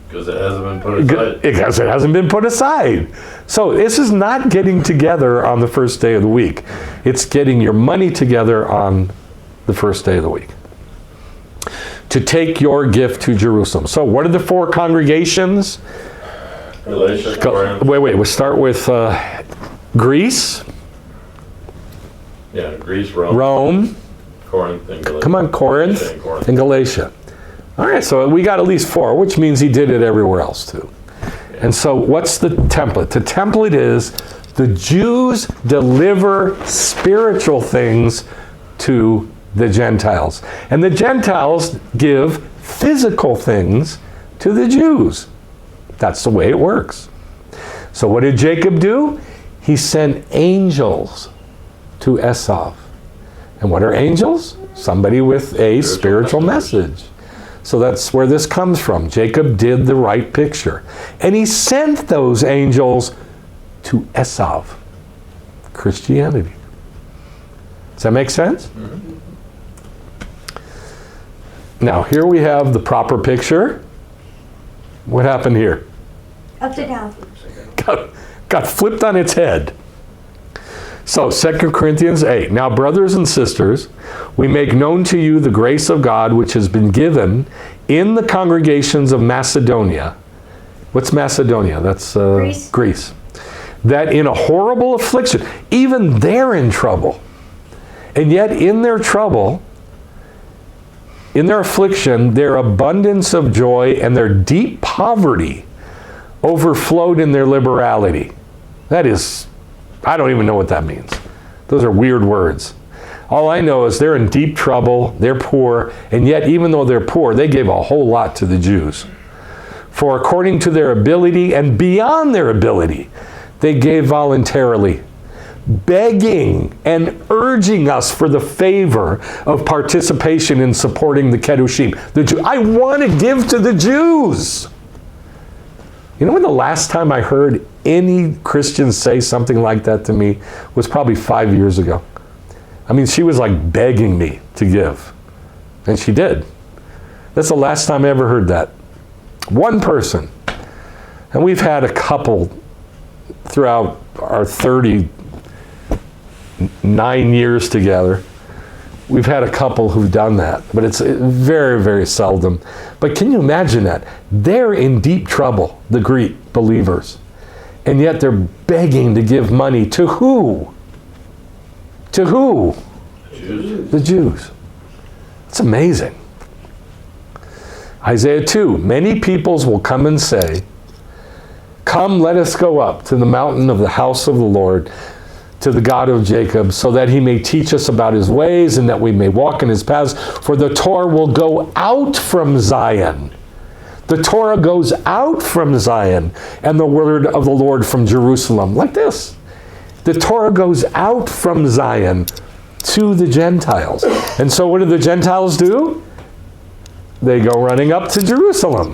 Because it hasn't been put aside. Because it hasn't been put aside. So this is not getting together on the first day of the week. It's getting your money together on the first day of the week. To take your gift to Jerusalem. So what are the 4 congregations? Galatia, Corinth. Wait, we'll start with Greece. Yeah, Greece, Rome. Rome. Corinth, and Galatia. Come on, Corinth And Corinth. and Galatia. All right, so we got at least 4, which means he did it everywhere else too. And so what's the template? The template is the Jews deliver spiritual things to the Gentiles. And the Gentiles give physical things to the Jews. That's the way it works. So what did Jacob do? He sent angels to Esav. And what are angels? Somebody with a spiritual message. So that's where this comes from. Jacob did the right picture. And he sent those angels to Esav. Christianity. Does that make sense? Mm-hmm. Now, here we have the proper picture. What happened here? Upside down. Got flipped on its head. So 2 Corinthians 8. Now, brothers and sisters, we make known to you the grace of God which has been given in the congregations of Macedonia. What's Macedonia? That's Greece. That in a horrible affliction, even they're in trouble. And yet in their trouble, in their affliction, their abundance of joy and their deep poverty overflowed in their liberality. That is, I don't even know what that means. Those are weird words. All I know is they're in deep trouble, they're poor, and yet even though they're poor, they gave a whole lot to the Jews. For according to their ability and beyond their ability, they gave voluntarily, begging and urging us for the favor of participation in supporting the Kedushim. I want to give to the Jews. You know when the last time I heard any Christian say something like that to me was probably 5 years ago. I mean, she was like begging me to give. And she did. That's the last time I ever heard that. One person. And we've had a couple throughout our 39 years together. We've had a couple who've done that, but it's very, very seldom. But can you imagine that? They're in deep trouble, the Greek believers. And yet they're begging to give money to who? To who? Jews. The Jews. It's amazing. Isaiah 2, many peoples will come and say, come, let us go up to the mountain of the house of the Lord, to the God of Jacob, so that he may teach us about his ways and that we may walk in his paths. For the Torah will go out from Zion. The Torah goes out from Zion, and the word of the Lord from Jerusalem. Like this. The Torah goes out from Zion to the Gentiles. And so what do the Gentiles do? They go running up to Jerusalem.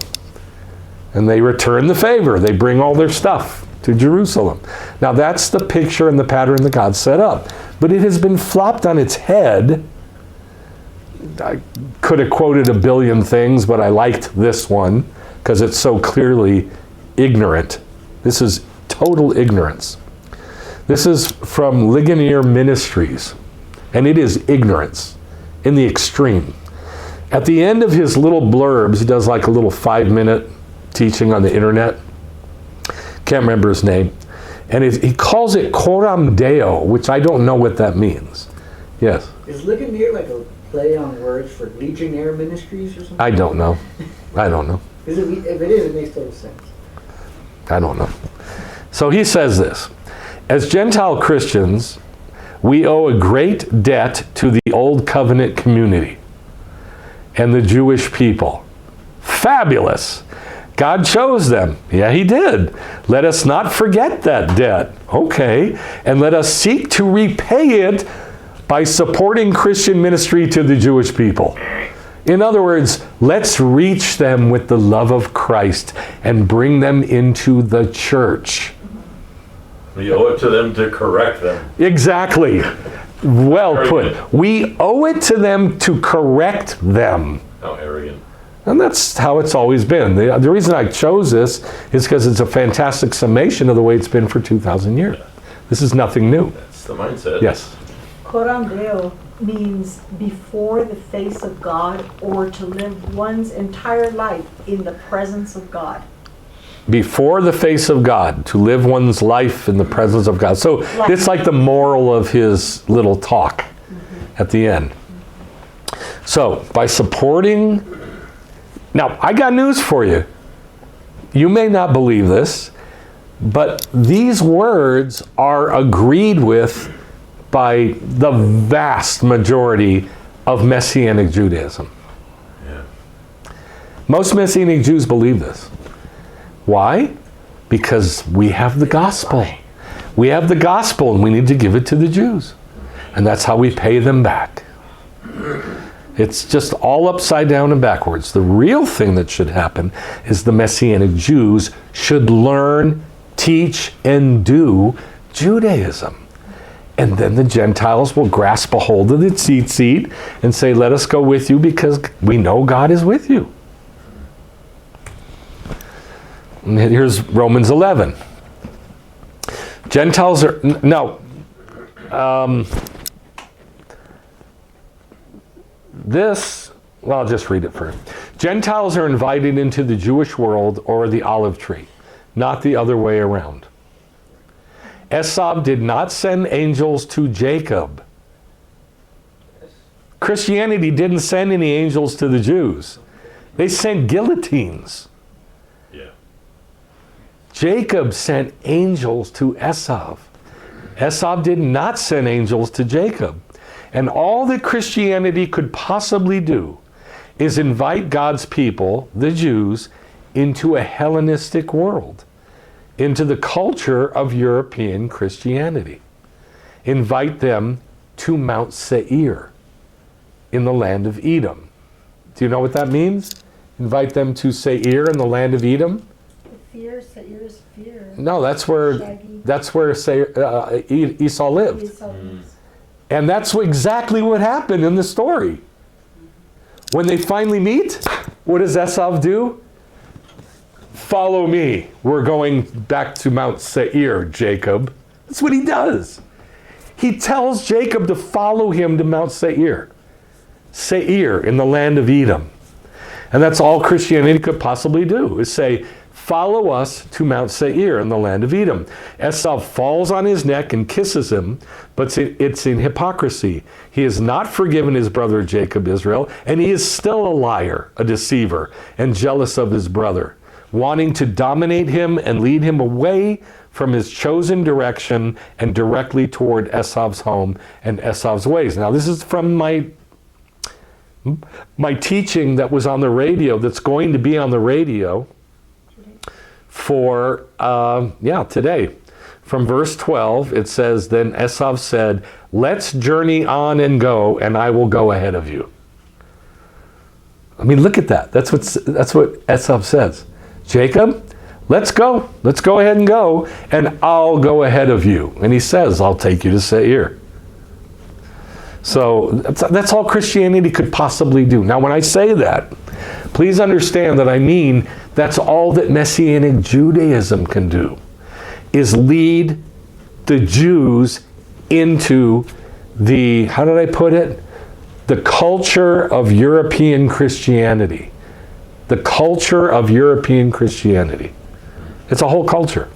And they return the favor. They bring all their stuff to Jerusalem. Now that's the picture and the pattern that God set up. But it has been flopped on its head. I could have quoted a billion things, but I liked this one because it's so clearly ignorant. This is total ignorance. This is from Ligonier Ministries, and it is ignorance in the extreme. At the end of his little blurbs, he does like a little 5-minute teaching on the internet. Can't remember his name. And he calls it Coram Deo, which I don't know what that means. Yes? Is Ligonier like a play on words for Legionnaire Ministries or something? I don't know. I don't know. If it is, it makes total sense. I don't know. So he says this. As Gentile Christians, we owe a great debt to the Old Covenant community and the Jewish people. Fabulous. God chose them. Yeah, he did. Let us not forget that debt. Okay. And let us seek to repay it by supporting Christian ministry to the Jewish people. In other words, let's reach them with the love of Christ and bring them into the church. We owe it to them to correct them. Exactly. Well put. We owe it to them to correct them. How arrogant. And that's how it's always been. The reason I chose this is because it's a fantastic summation of the way it's been for 2,000 years. This is nothing new. That's the mindset. Yes. Coram Deo means before the face of God, or to live one's entire life in the presence of God. Before the face of God, to live one's life in the presence of God. So it's like the moral of his little talk at the end. So by supporting, now I got news for you. You may not believe this, but these words are agreed with by the vast majority of Messianic Judaism. Yeah. Most Messianic Jews believe this. Why? Because we have the gospel. We have the gospel and we need to give it to the Jews. And that's how we pay them back. It's just all upside down and backwards. The real thing that should happen is the Messianic Jews should learn, teach, and do Judaism. And then the Gentiles will grasp a hold of the tzitzit and say, let us go with you because we know God is with you. And here's Romans 11. Gentiles are, no. I'll just read it first. Gentiles are invited into the Jewish world or the olive tree, not the other way around. Esav did not send angels to Jacob. Christianity didn't send any angels to the Jews. They sent guillotines. Yeah. Jacob sent angels to Esav. Esav did not send angels to Jacob. And all that Christianity could possibly do is invite God's people, the Jews, into a Hellenistic world, into the culture of European Christianity. Invite them to Mount Seir in the land of Edom. Do you know what that means? Invite them to Seir in the land of Edom? Fear, Seir is fear. No, that's where Esau lived. And that's exactly what happened in the story. When they finally meet, what does Esav do? Follow me. We're going back to Mount Seir, Jacob. That's what he does. He tells Jacob to follow him to Mount Seir. Seir in the land of Edom. And that's all Christianity could possibly do, is say, follow us to Mount Seir in the land of Edom. Esav falls on his neck and kisses him, but it's in hypocrisy. He has not forgiven his brother Jacob, Israel, and he is still a liar, a deceiver, and jealous of his brother, wanting to dominate him and lead him away from his chosen direction and directly toward Esav's home and Esav's ways. Now, this is from my teaching that was on the radio, that's going to be on the radio for, today. From verse 12, it says, then Esav said, let's journey on and go, and I will go ahead of you. I mean, look at that. That's what Esav says. Jacob, let's go. Let's go ahead and go, and I'll go ahead of you. And he says, I'll take you to Seir. So that's all Christianity could possibly do. Now, when I say that, please understand that I mean that's all that Messianic Judaism can do, is lead the Jews into the, how did I put it? The culture of European Christianity. The culture of European Christianity. It's a whole culture.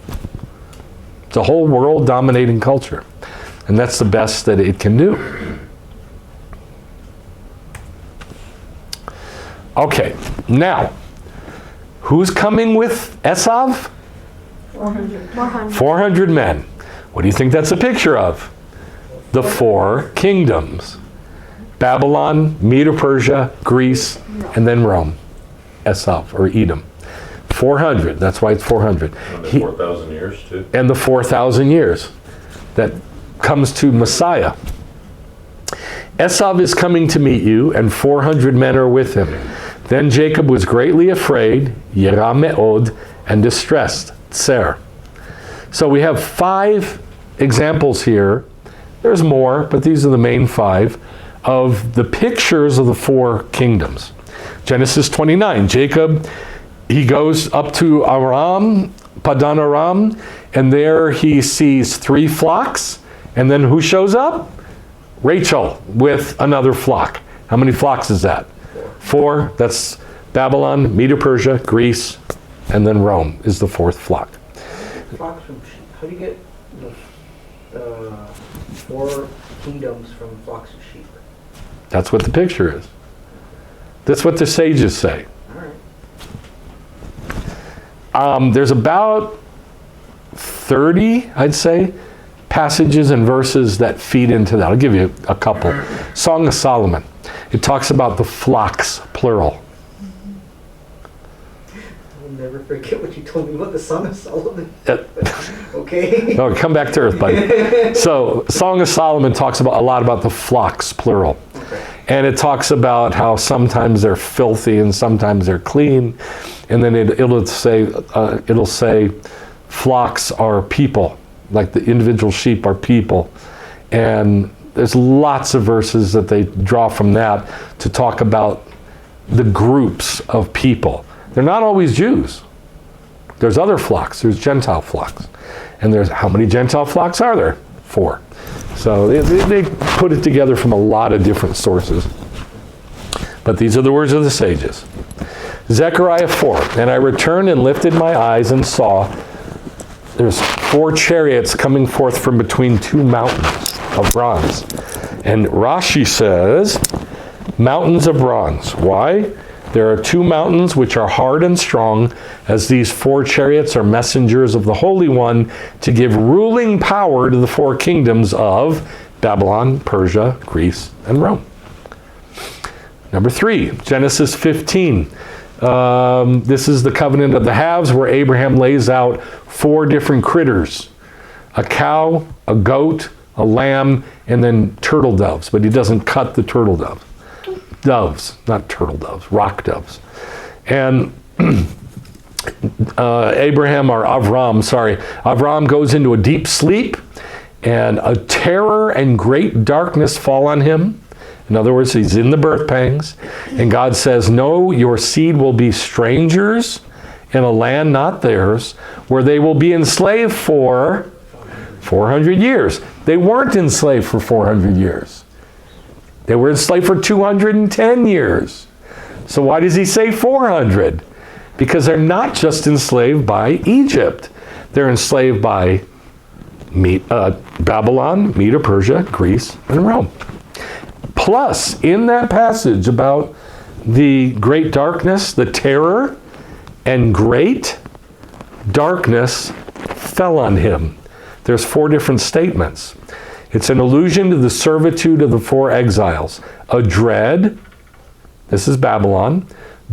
It's a whole world dominating culture. And that's the best that it can do. Okay, now, who's coming with Esav? 400 men. What do you think that's a picture of? The four kingdoms. Babylon, Medo-Persia, Greece, and then Rome. Esav, or Edom. 400. That's why it's 400. And the 4,000 years too. And the 4,000 years that comes to Messiah. Esav is coming to meet you, and 400 men are with him. Then Jacob was greatly afraid, Yera me'od, and distressed, Tzer. So we have 5 examples here. There's more, but these are the main 5 of the pictures of the 4 kingdoms. Genesis 29, Jacob, he goes up to Aram, Padan Aram, and there he sees 3 flocks, and then who shows up? Rachel with another flock. How many flocks is that? 4. That's Babylon, Medo-Persia, Greece, and then Rome is the 4th flock. Flocks from sheep. How do you get the 4 kingdoms from flocks of sheep? That's what the picture is. That's what the sages say. All right. There's about 30, I'd say, passages and verses that feed into that. I'll give you a couple. Song of Solomon. It talks about the flocks, plural. I'll never forget what you told me about the Song of Solomon. Okay. No, come back to earth, buddy. So, Song of Solomon talks about a lot about the flocks, plural. Okay. And it talks about how sometimes they're filthy and sometimes they're clean. And then it'll say flocks are people, like the individual sheep are people. And there's lots of verses that they draw from that to talk about the groups of people. They're not always Jews. There's other flocks. There's Gentile flocks. And there's, how many Gentile flocks are there? 4. So they put it together from a lot of different sources. But these are the words of the sages. Zechariah 4, and I returned and lifted my eyes and saw there's 4 chariots coming forth from between 2 mountains of bronze. And Rashi says, mountains of bronze. Why? There are 2 mountains which are hard and strong, as these 4 chariots are messengers of the Holy One to give ruling power to the 4 kingdoms of Babylon, Persia, Greece, and Rome. Number 3, Genesis 15. This is the covenant of the halves where Abraham lays out 4 different critters. A cow, a goat, a lamb, and then turtle doves. But he doesn't cut the turtle doves. Doves, not turtle doves, rock doves. And Avram goes into a deep sleep, and a terror and great darkness fall on him. In other words, he's in the birth pangs. And God says, no, your seed will be strangers in a land not theirs, where they will be enslaved for 400 years. They weren't enslaved for 400 years. They were enslaved for 210 years. So why does he say 400? Because they're not just enslaved by Egypt. They're enslaved by Babylon, Medo-Persia, Greece, and Rome. Plus, in that passage about the great darkness, the terror and great darkness fell on him. There's 4 different statements. It's an allusion to the servitude of the 4 exiles. A dread, this is Babylon.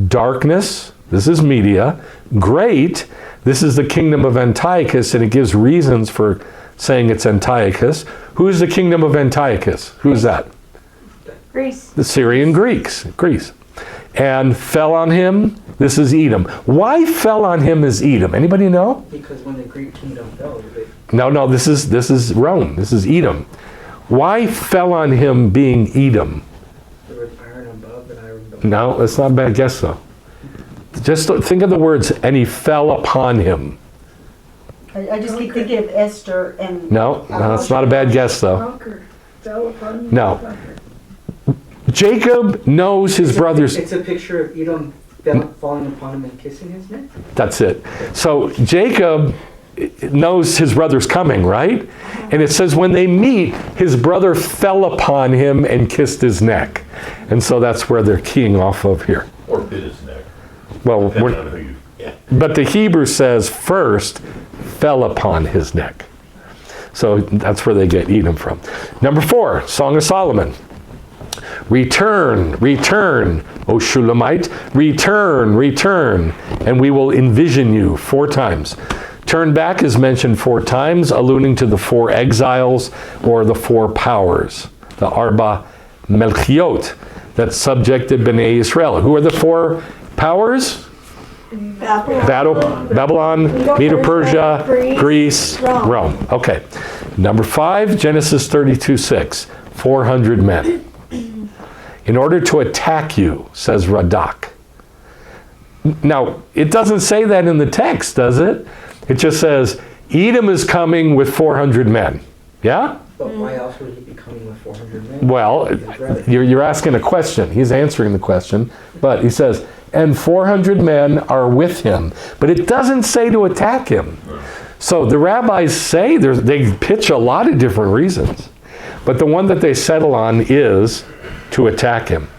Darkness, this is Media. Great, this is the kingdom of Antiochus, and it gives reasons for saying it's Antiochus. Who is the kingdom of Antiochus? Who is that? Greece. The Syrian Greeks, Greece. And fell on him, this is Edom. Why fell on him is Edom? Anybody know? Because when the Greek kingdom fell, No, this is Rome. This is Edom. Why fell on him being Edom? there was iron above and iron below. No, that's not a bad guess, though. Just think of the words, and he fell upon him. I just keep thinking of Esther and... No, that's not a bad guess, though. Conquer, fell upon me, No. conquer. Jacob knows his brothers. It's a picture of Edom falling upon him and kissing his neck. That's it. So Jacob knows his brother's coming, right? And it says when they meet, his brother fell upon him and kissed his neck. And so that's where they're keying off of here. Or bit his neck. Well, Depending on who you, yeah. but the Hebrew says first fell upon his neck. So that's where they get Edom from. Number 4, Song of Solomon. Return, return O Shulamite, return, return, and we will envision you 4 times. Turn back is mentioned 4 times, alluding to the 4 exiles or the 4 powers, the Arba Melchiot, that subjected Bnei Israel. Who are the 4 powers? Babylon, Medo-Persia, Greece, Rome. Okay. Number 5, Genesis 32:6, 400 men. In order to attack you, says Radak. Now, it doesn't say that in the text, does it? It just says, Edom is coming with 400 men. Yeah? But why else would he be coming with 400 men? Well, you're asking a question. He's answering the question. But he says, and 400 men are with him. But it doesn't say to attack him. So the rabbis say, they pitch a lot of different reasons. But the one that they settle on is to attack him.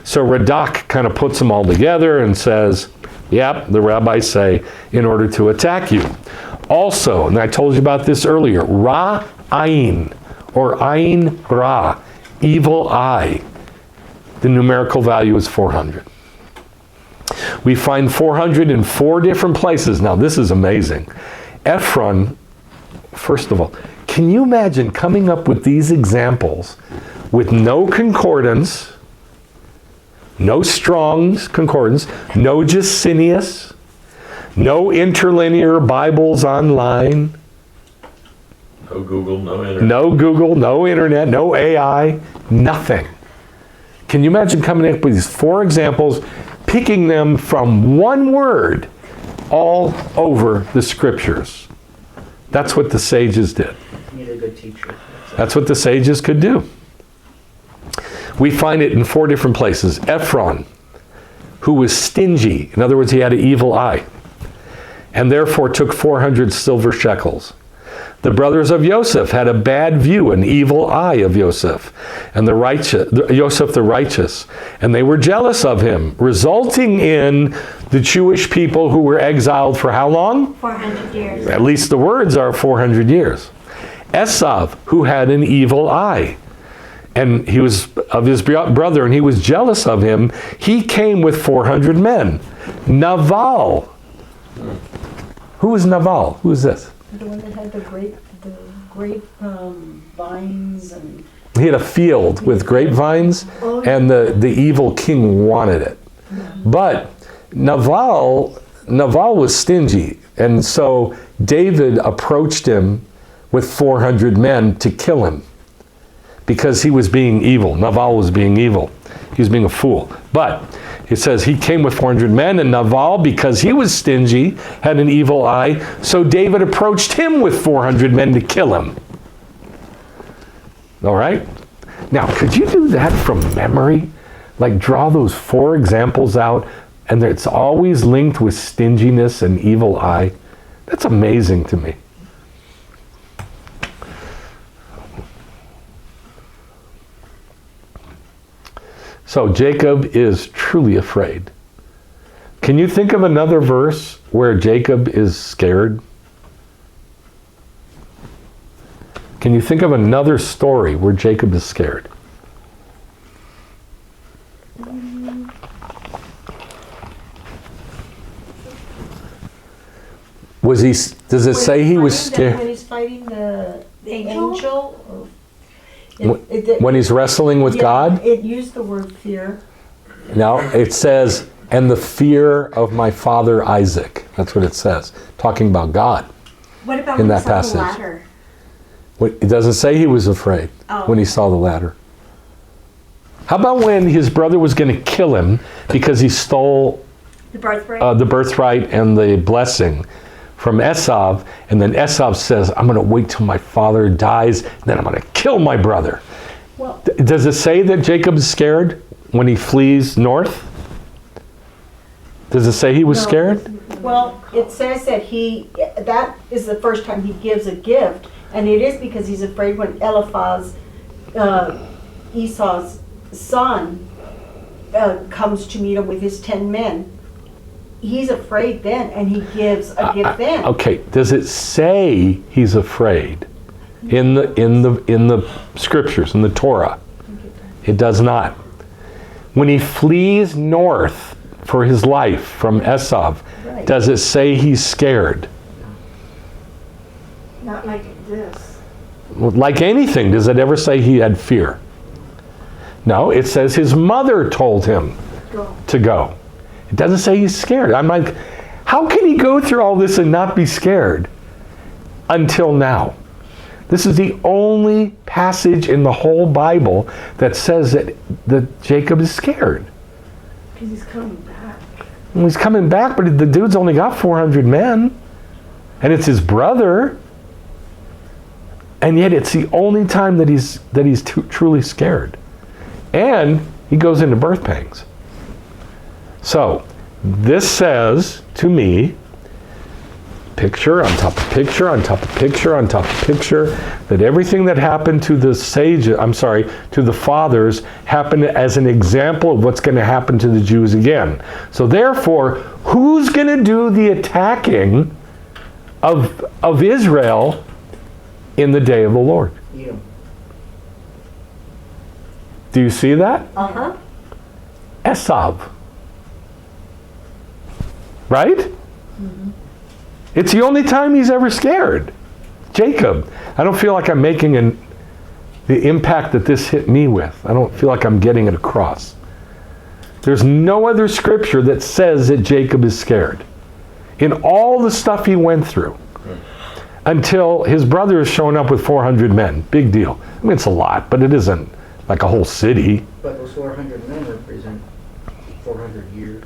So Radak kind of puts them all together and says, yep, the rabbis say, in order to attack you. Also, and I told you about this earlier, Ra-Ayin, or Ayin Ra, evil eye. The numerical value is 400. We find 400 in 4 different places. Now, this is amazing. Ephron, first of all, can you imagine coming up with these examples with no concordance, no Strong's concordance, no Jusinius, no interlinear Bibles online, No Google, no internet. no Google, no internet, no AI, nothing. Can you imagine coming up with these 4 examples, picking them from one word all over the scriptures? That's what the sages did. You need a good teacher. That's what the sages could do. We find it in 4 different places. Ephron, who was stingy. In other words, he had an evil eye, and therefore took 400 silver shekels. The brothers of Yosef had a bad view, an evil eye of Yosef, and Yosef the righteous, and they were jealous of him, resulting in the Jewish people who were exiled for how long? 400 years. At least the words are 400 years. Esav, who had an evil eye, and he was of his brother, and he was jealous of him. He came with 400 men. Naval. Who is Naval? Who is this? The one that had the grape vines and. He had a field with grapevines, and the evil king wanted it. But Naval was stingy, and so David approached him with 400 men to kill him because he was being evil. Naval was being evil. He was being a fool. But it says he came with 400 men, and Naval, because he was stingy, had an evil eye, so David approached him with 400 men to kill him. All right? Now, could you do that from memory? Like draw those 4 examples out, and it's always linked with stinginess and evil eye? That's amazing to me. So Jacob is truly afraid. Can you think of another verse where Jacob is scared? Can you think of another story where Jacob is scared? Was he? Does it say he was scared? When he's fighting the angel? Or When he's wrestling with God? It used the word fear. No, it says, and the fear of my father Isaac. That's what it says, talking about God. What about In when that he saw passage. the ladder? It doesn't say he was afraid when he saw the ladder. How about when his brother was going to kill him because he stole The birthright? the birthright and the blessing from Esav, and then Esav says, I'm going to wait till my father dies, and then I'm going to kill my brother. Well, Does it say that Jacob is scared when he flees north? Does it say he was No. scared? Well, it says that that is the first time he gives a gift, and it is because he's afraid when Eliphaz, Esau's son, comes to meet him with his 10 men. He's afraid then, and he gives a gift then. Okay, does it say he's afraid in the scriptures, in the Torah? It does not. When he flees north for his life from Esav, Right. does it say he's scared? Not like this. Like anything, does it ever say he had fear? No, it says his mother told him Go. to go. It doesn't say he's scared. I'm like, how can he go through all this and not be scared until now? This is the only passage in the whole Bible that says that Jacob is scared. Because he's coming back. Well, he's coming back, but the dude's only got 400 men. And it's his brother. And yet it's the only time that he's truly scared. And he goes into birth pangs. So, this says to me, picture on top of picture on top of picture on top of picture, that everything that happened to the to the fathers happened as an example of what's going to happen to the Jews again. So therefore, who's going to do the attacking of Israel in the day of the Lord? You. Do you see that? Uh-huh. Esav. Right? It's the only time he's ever scared. Jacob. I don't feel like I'm making the impact that this hit me with. I don't feel like I'm getting it across. There's no other scripture that says that Jacob is scared. In all the stuff he went through, until his brother is showing up with 400 men. Big deal. I mean, it's a lot, but it isn't like a whole city. But those 400 men represent 400 years.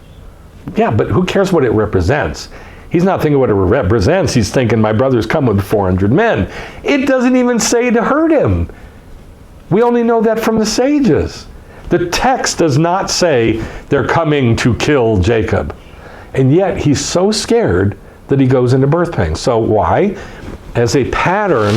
Yeah, but who cares what it represents? He's not thinking what it represents. He's thinking, my brother's come with 400 men. It doesn't even say to hurt him. We only know that from the sages. The text does not say they're coming to kill Jacob. And yet he's so scared that he goes into birth pangs. So why? As a pattern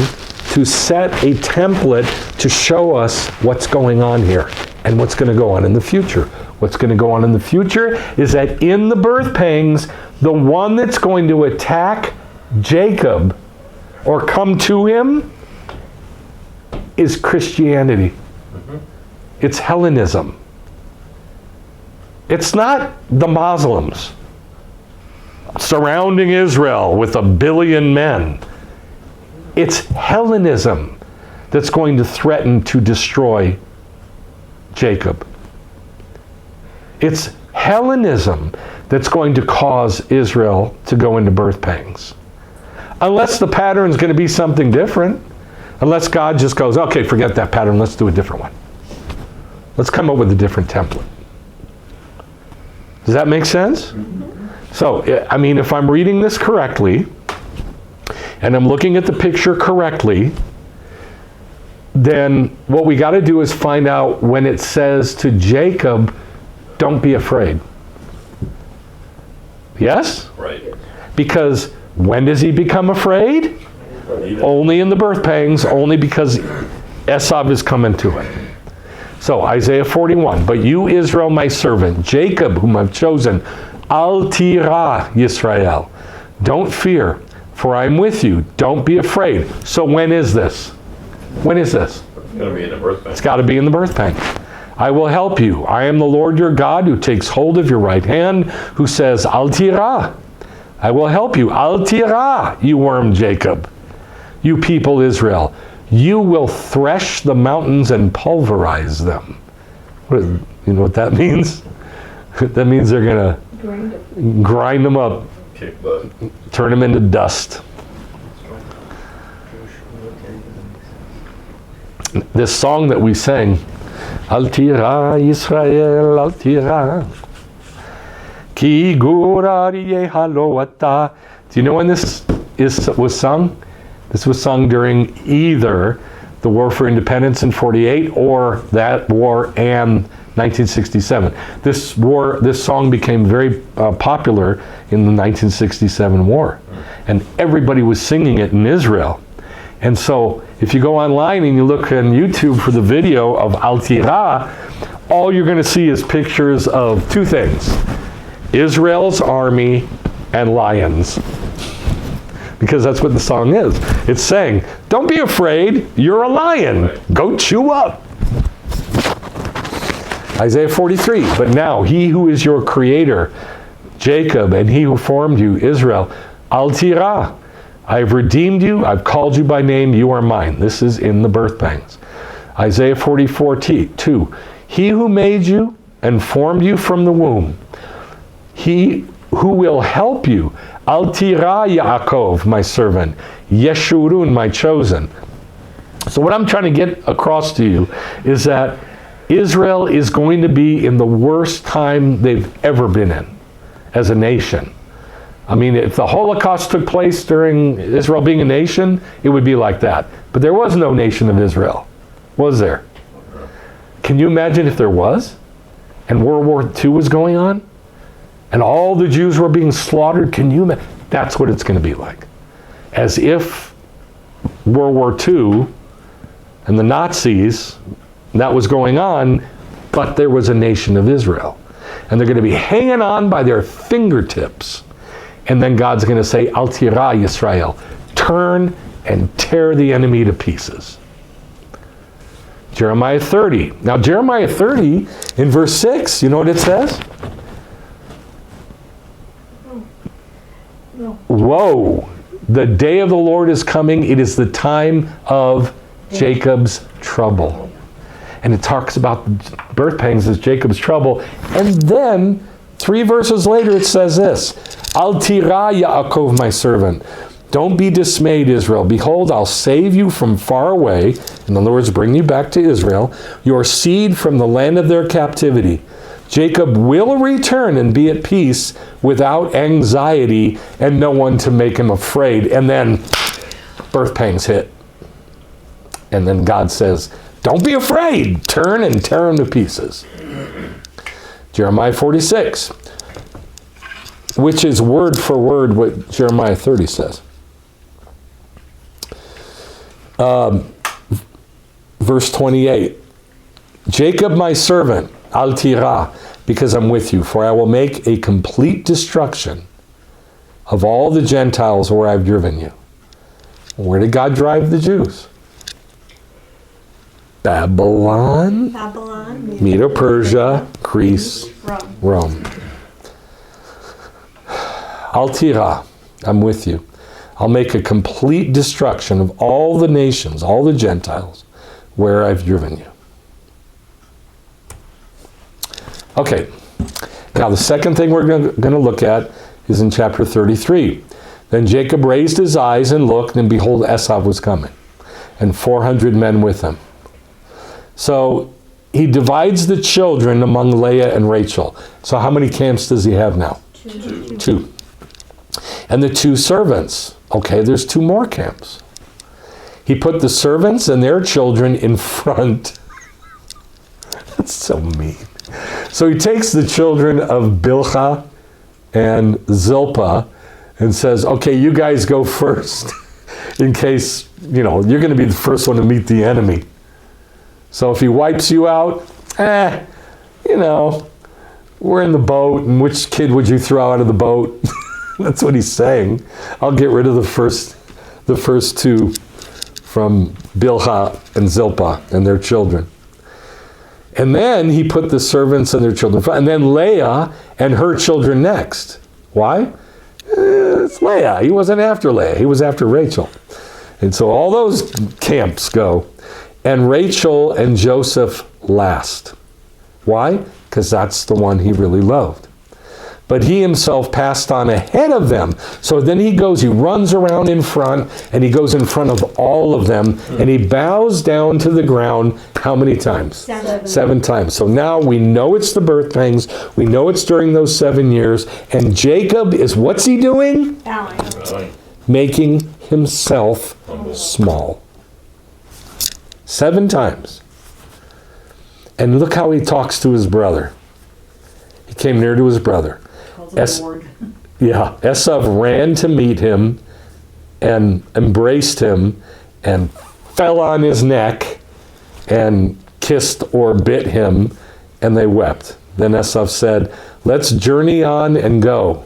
to set a template to show us what's going on here and what's going to go on in the future. What's going to go on in the future is that in the birth pangs, the one that's going to attack Jacob or come to him is Christianity. It's Hellenism. It's not the Muslims surrounding Israel with 1 billion men. It's Hellenism that's going to threaten to destroy Jacob. It's Hellenism that's going to cause Israel to go into birth pangs. Unless the pattern's going to be something different. Unless God just goes, okay, forget that pattern, let's do a different one. Let's come up with a different template. Does that make sense? So, I mean, if I'm reading this correctly, and I'm looking at the picture correctly, then what we got to do is find out when it says to Jacob, don't be afraid. Yes? Right. Because when does he become afraid? Only in the birth pangs, only because Esav is coming to it. So Isaiah 41, but you, Israel, my servant, Jacob, whom I've chosen, Al Tira, Yisrael. Don't fear, for I'm with you. Don't be afraid. So when is this? When is this? It's going to be in the birth It's pangs. got to be in the birth pang. I will help you. I am the Lord your God who takes hold of your right hand, who says, Al Tira. I will help you. Al Tira, you worm Jacob. You people Israel. You will thresh the mountains and pulverize them. You know what that means? That means they're going to grind them up, Kick butt. turn them into dust. This song that we sang, Al Tira Yisrael, Al Tira, Ki Gurari Haloata. Do you know when this was sung? This was sung during either the War for Independence in 48 or that war and 1967. This song became very popular in the 1967 war. And everybody was singing it in Israel. And so if you go online and you look on YouTube for the video of Al Tira, all you're going to see is pictures of two things. Israel's army and lions. Because that's what the song is. It's saying, don't be afraid, you're a lion. Go chew up. Isaiah 43, but now he who is your creator, Jacob, and he who formed you, Israel, Al Tirah, I have redeemed you, I've called you by name, you are mine. This is in the birth pangs. Isaiah 44:2, he who made you and formed you from the womb, he who will help you, Al Tirah Yaakov, my servant, Yeshurun, my chosen. So what I'm trying to get across to you is that Israel is going to be in the worst time they've ever been in as a nation. I mean, if the Holocaust took place during Israel being a nation, it would be like that. But there was no nation of Israel, was there? Can you imagine if there was? And World War II was going on? And all the Jews were being slaughtered? Can you imagine? That's what it's going to be like. As if World War II and the Nazis, that was going on, but there was a nation of Israel. And they're going to be hanging on by their fingertips. And then God's going to say, Al Tirah Yisrael, turn and tear the enemy to pieces. Jeremiah 30. Now Jeremiah 30, in verse 6, you know what it says? No. Woe, the day of the Lord is coming. It is the time of Jacob's trouble. And it talks about birth pangs as Jacob's trouble. And then, 3 verses later, it says this, Al Tirah Yaakov, my servant. Don't be dismayed, Israel. Behold, I'll save you from far away. In other words, bring you back to Israel. Your seed from the land of their captivity. Jacob will return and be at peace without anxiety and no one to make him afraid. And then birth pangs hit. And then God says, don't be afraid. Turn and tear him to pieces. Jeremiah 46, which is word for word what Jeremiah 30 says. Verse 28, Jacob my servant, Al Tirah, because I'm with you, for I will make a complete destruction of all the Gentiles where I've driven you. Where did God drive the Jews? Babylon, Medo-Persia, Greece, Rome. Al Tirah, I'm with you. I'll make a complete destruction of all the nations, all the Gentiles, where I've driven you. Okay, now the second thing we're going to look at is in chapter 33. Then Jacob raised his eyes and looked, and behold, Esav was coming, and 400 men with him. So he divides the children among Leah and Rachel. So how many camps does he have now? Two. And the 2 servants. Okay, there's 2 more camps. He put the servants and their children in front. That's so mean. So he takes the children of Bilhah and Zilpah and says, okay, you guys go first in case, you're going to be the first one to meet the enemy. So if he wipes you out, we're in the boat, and which kid would you throw out of the boat? That's what he's saying. I'll get rid of the first 2 from Bilhah and Zilpah and their children. And then he put the servants and their children, and then Leah and her children next. Why? It's Leah. He wasn't after Leah. He was after Rachel. And so all those camps go. And Rachel and Joseph last. Why? Because that's the one he really loved. But he himself passed on ahead of them. So then he runs around in front, and he goes in front of all of them, and he bows down to the ground how many times? 7 times. So now we know it's the birth pangs. We know it's during those 7 years. And Jacob is, what's he doing? Making himself small. 7 times. And look how he talks to his brother. He came near to his brother. Esav ran to meet him and embraced him and fell on his neck and kissed or bit him, and they wept. Then Esav said, let's journey on and go.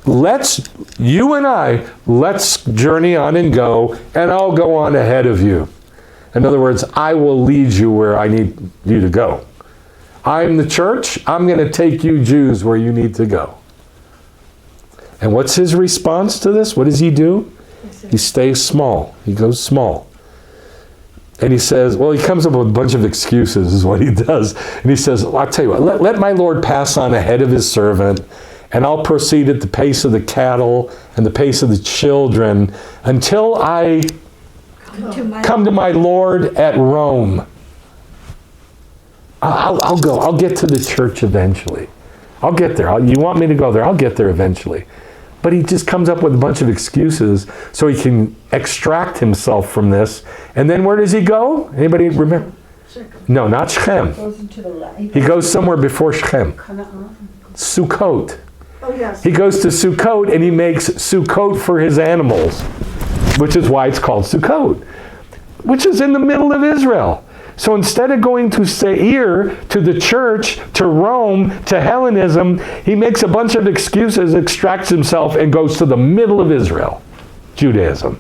Let's journey on and go, and I'll go on ahead of you. In other words, I will lead you where I need you to go. I'm the church. I'm going to take you Jews where you need to go. And what's his response to this? What does he do? He stays small. He goes small. And he says, well, he comes up with a bunch of excuses is what he does. And he says, I'll tell you what, let my Lord pass on ahead of his servant, and I'll proceed at the pace of the cattle and the pace of the children until I come to my Lord at Rome. I'll go. I'll get to the church eventually. I'll get there. You want me to go there? I'll get there eventually. But he just comes up with a bunch of excuses so he can extract himself from this. And then where does he go? Anybody remember? No, not Shechem. He goes somewhere before Shechem. Sukkot. Oh, yes. He goes to Sukkot and he makes Sukkot for his animals, which is why it's called Sukkot, which is in the middle of Israel. So instead of going to Seir, to the church, to Rome, to Hellenism, he makes a bunch of excuses, extracts himself, and goes to the middle of Israel, Judaism.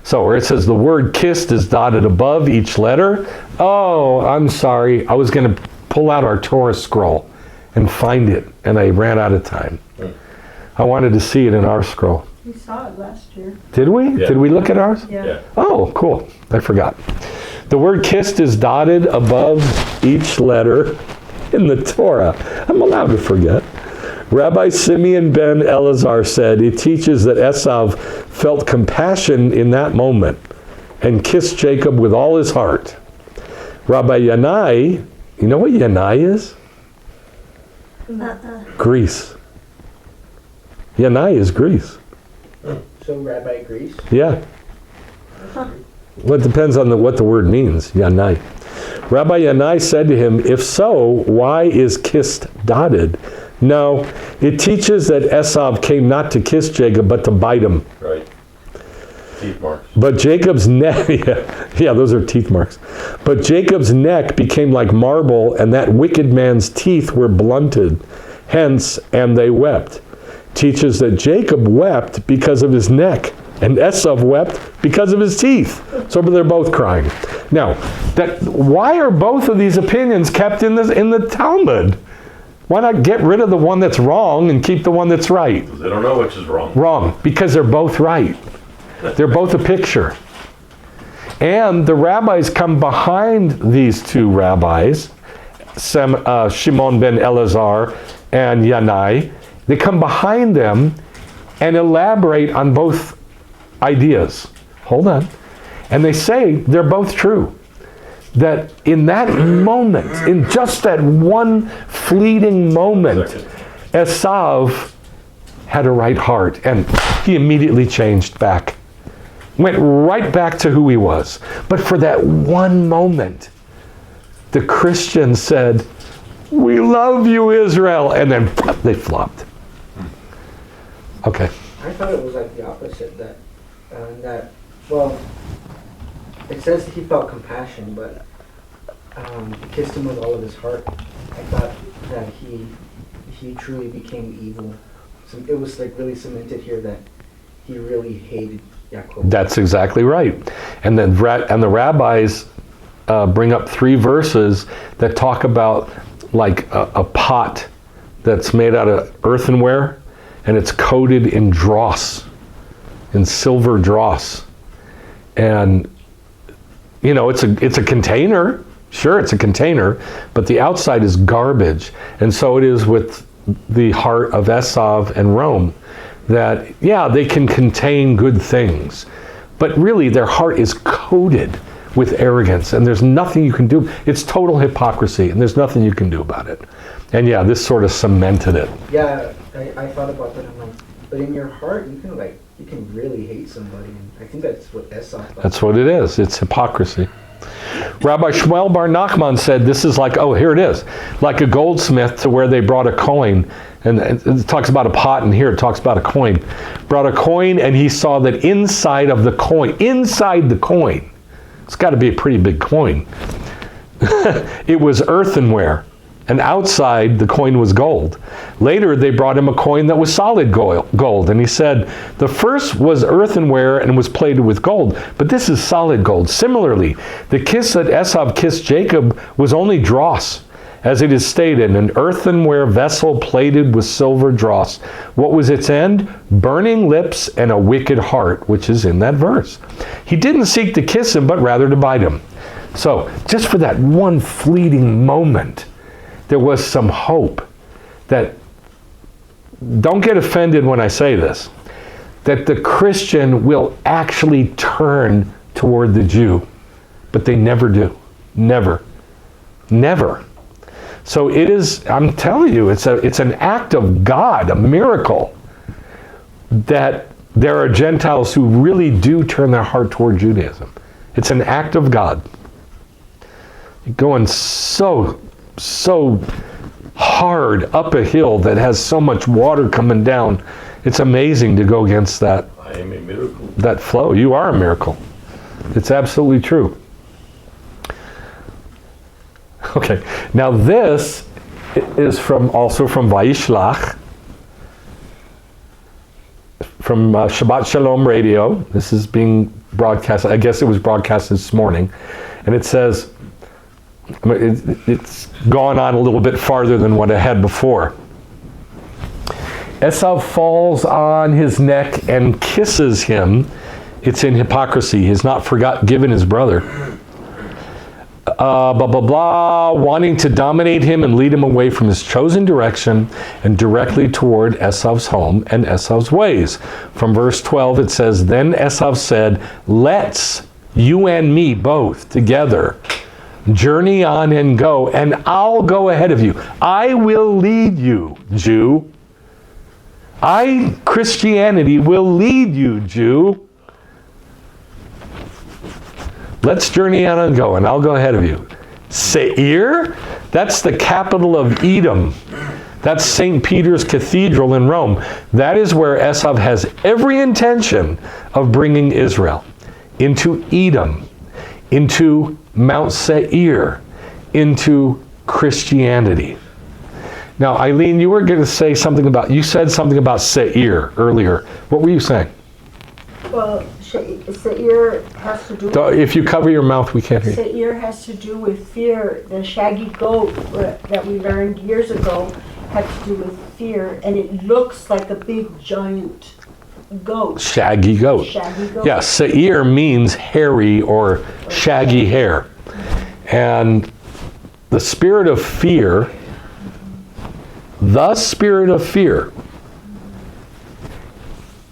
So where it says the word kissed is dotted above each letter. Oh, I'm sorry. I was going to pull out our Torah scroll and find it, and I ran out of time. I wanted to see it in our scroll. We saw it last year. Did we? Yeah. Did we look at ours? Yeah. Oh, cool. I forgot. The word kissed is dotted above each letter in the Torah. I'm allowed to forget. Rabbi Simeon ben Elazar said, it teaches that Esav felt compassion in that moment and kissed Jacob with all his heart. Rabbi Yanai, you know what Yanai is? Greece. Yanai is Greece. So Rabbi Greece? Yeah. Well, it depends on what the word means, Yanai. Rabbi Yanai said to him, if so, why is kissed dotted? No, it teaches that Esav came not to kiss Jacob, but to bite him. Right. Teeth marks. But Jacob's neck, yeah, those are teeth marks. But Jacob's neck became like marble, and that wicked man's teeth were blunted. Hence, and they wept. Teaches that Jacob wept because of his neck, and Esav wept because of his teeth. So they're both crying. Now, why are both of these opinions kept in the Talmud? Why not get rid of the one that's wrong and keep the one that's right? They don't know which is wrong. Wrong, because they're both right. They're both a picture. And the rabbis come behind these two rabbis, Shimon ben Elazar and Yanai. They come behind them and elaborate on both ideas. Hold on. And they say they're both true. That in that moment, in just that one fleeting moment, Esav had a right heart, and he immediately changed back. Went right back to who he was. But for that one moment, the Christians said, we love you, Israel, and then they flopped. Okay. I thought it was like the opposite, well, it says he felt compassion, but he kissed him with all of his heart. I thought that he truly became evil. So it was like really cemented here that he really hated Yaakov. That's exactly right. And then the rabbis bring up 3 verses that talk about like a pot that's made out of earthenware, and it's coated in dross, in silver dross. And, you know, it's a container. Sure, it's a container, but the outside is garbage. And so it is with the heart of Esav and Rome, that, yeah, they can contain good things, but really their heart is coated with arrogance, and there's nothing you can do. It's total hypocrisy, and there's nothing you can do about it. And yeah, this sort of cemented it. Yeah, I thought about that. I'm like, but in your heart, you can really hate somebody. And I think that's what Esav thought. That's what it is. It's hypocrisy. Rabbi Shmuel Bar Nachman said this is like, oh, here it is, like a goldsmith to where they brought a coin. And it talks about a pot, and here it talks about a coin. Brought a coin, and he saw that inside the coin, it's got to be a pretty big coin. It was earthenware. And outside, the coin was gold. Later, they brought him a coin that was solid gold. And he said, the first was earthenware and was plated with gold, but this is solid gold. Similarly, the kiss that Esav kissed Jacob was only dross, as it is stated, an earthenware vessel plated with silver dross. What was its end? Burning lips and a wicked heart, which is in that verse. He didn't seek to kiss him, but rather to bite him. So, just for that one fleeting moment, there was some hope that, don't get offended when I say this, that the Christian will actually turn toward the Jew. But they never do. Never. Never. So it is, I'm telling you, it's an act of God, a miracle, that there are Gentiles who really do turn their heart toward Judaism. It's an act of God. You're going so hard up a hill that has so much water coming down. It's amazing to go against that. I am a miracle. That flow. You are a miracle. It's absolutely true. Okay, now this is also from Vayishlach, from Shabbat Shalom Radio. This is being broadcast, I guess it was broadcast this morning, and it says, it's gone on a little bit farther than what I had before. Esav falls on his neck and kisses him. It's in hypocrisy. He's not given his brother. Wanting to dominate him and lead him away from his chosen direction and directly toward Esav's home and Esav's ways. From verse 12 it says, then Esav said, let's, you and me both together, journey on and go, and I'll go ahead of you. I will lead you, Jew. Christianity, will lead you, Jew. Let's journey on and go, and I'll go ahead of you. Seir, that's the capital of Edom. That's St. Peter's Cathedral in Rome. That is where Esav has every intention of bringing Israel. Into Edom, into Mount Seir, into Christianity. Now, Eileen, you were going to say something about, you said something about Seir earlier. What were you saying? Well, Seir has to do with... If you cover your mouth, we can't hear you. Seir has to do with fear. The shaggy goat that we learned years ago had to do with fear, and it looks like a big giant goat. Shaggy goat. Shaggy goat. Yeah, Seir means hairy or shaggy hair. And the spirit of fear,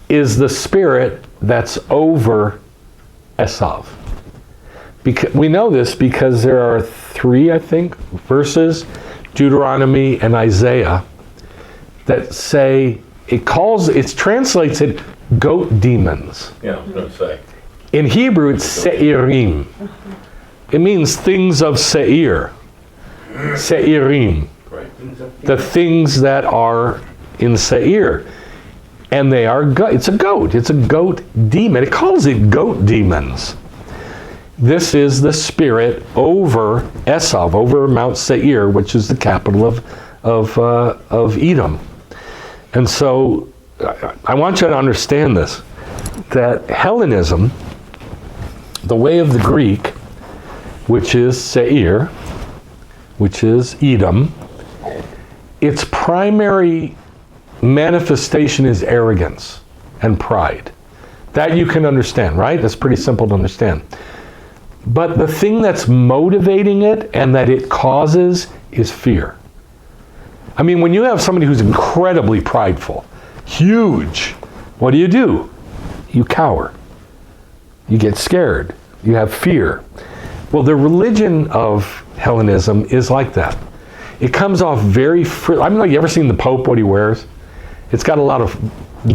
is the spirit that's over Esav. We know this because there are 3, I think, verses, Deuteronomy and Isaiah, that say, it translates it goat demons. Yeah, I was going to say. In Hebrew, it's Seirim. It means things of Seir. Seirim. Right. The things that are in Seir. And they are, it's a goat demon. It calls it goat demons. This is the spirit over Esav, over Mount Seir, which is the capital of Edom. And so I want you to understand this, that Hellenism, the way of the Greek, which is Seir, which is Edom, its primary manifestation is arrogance and pride. That you can understand, right? That's pretty simple to understand. But the thing that's motivating it and that it causes is fear. I mean, when you have somebody who's incredibly prideful, huge, what do? You cower. You get scared. You have fear. Well, the religion of Hellenism is like that. It comes off very I mean, like, you ever seen the Pope, what he wears? It's got a lot of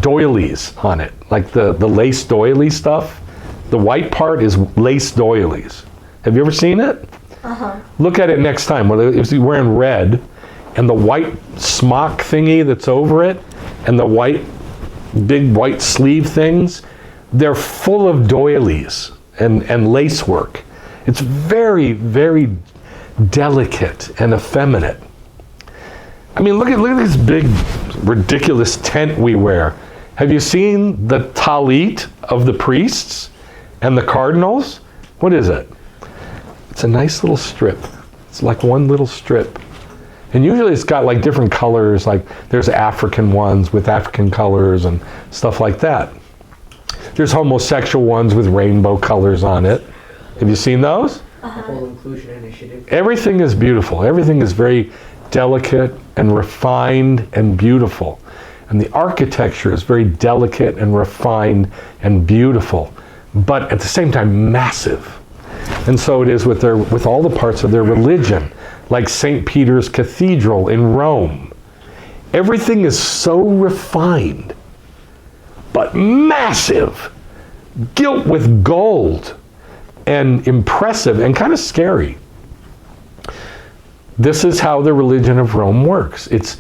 doilies on it, like the lace doily stuff. The white part is lace doilies. Have you ever seen it? Uh-huh. Look at it next time. If he's wearing red, and the white smock thingy that's over it, and the big white sleeve things, they're full of doilies and lace work. It's very, very delicate and effeminate. I mean, look at this big, ridiculous tent we wear. Have you seen the talit of the priests and the cardinals? What is it? It's a nice little strip. It's like one little strip. And usually it's got like different colors, like there's African ones with African colors and stuff like that. There's homosexual ones with rainbow colors on it. Have you seen those? The whole inclusion initiative. Everything is beautiful. Everything is very delicate and refined and beautiful. And the architecture is very delicate and refined and beautiful, but at the same time massive. And so it is with all the parts of their religion, like St. Peter's Cathedral in Rome. Everything is so refined, but massive, gilt with gold, and impressive and kind of scary. This is how the religion of Rome works. It's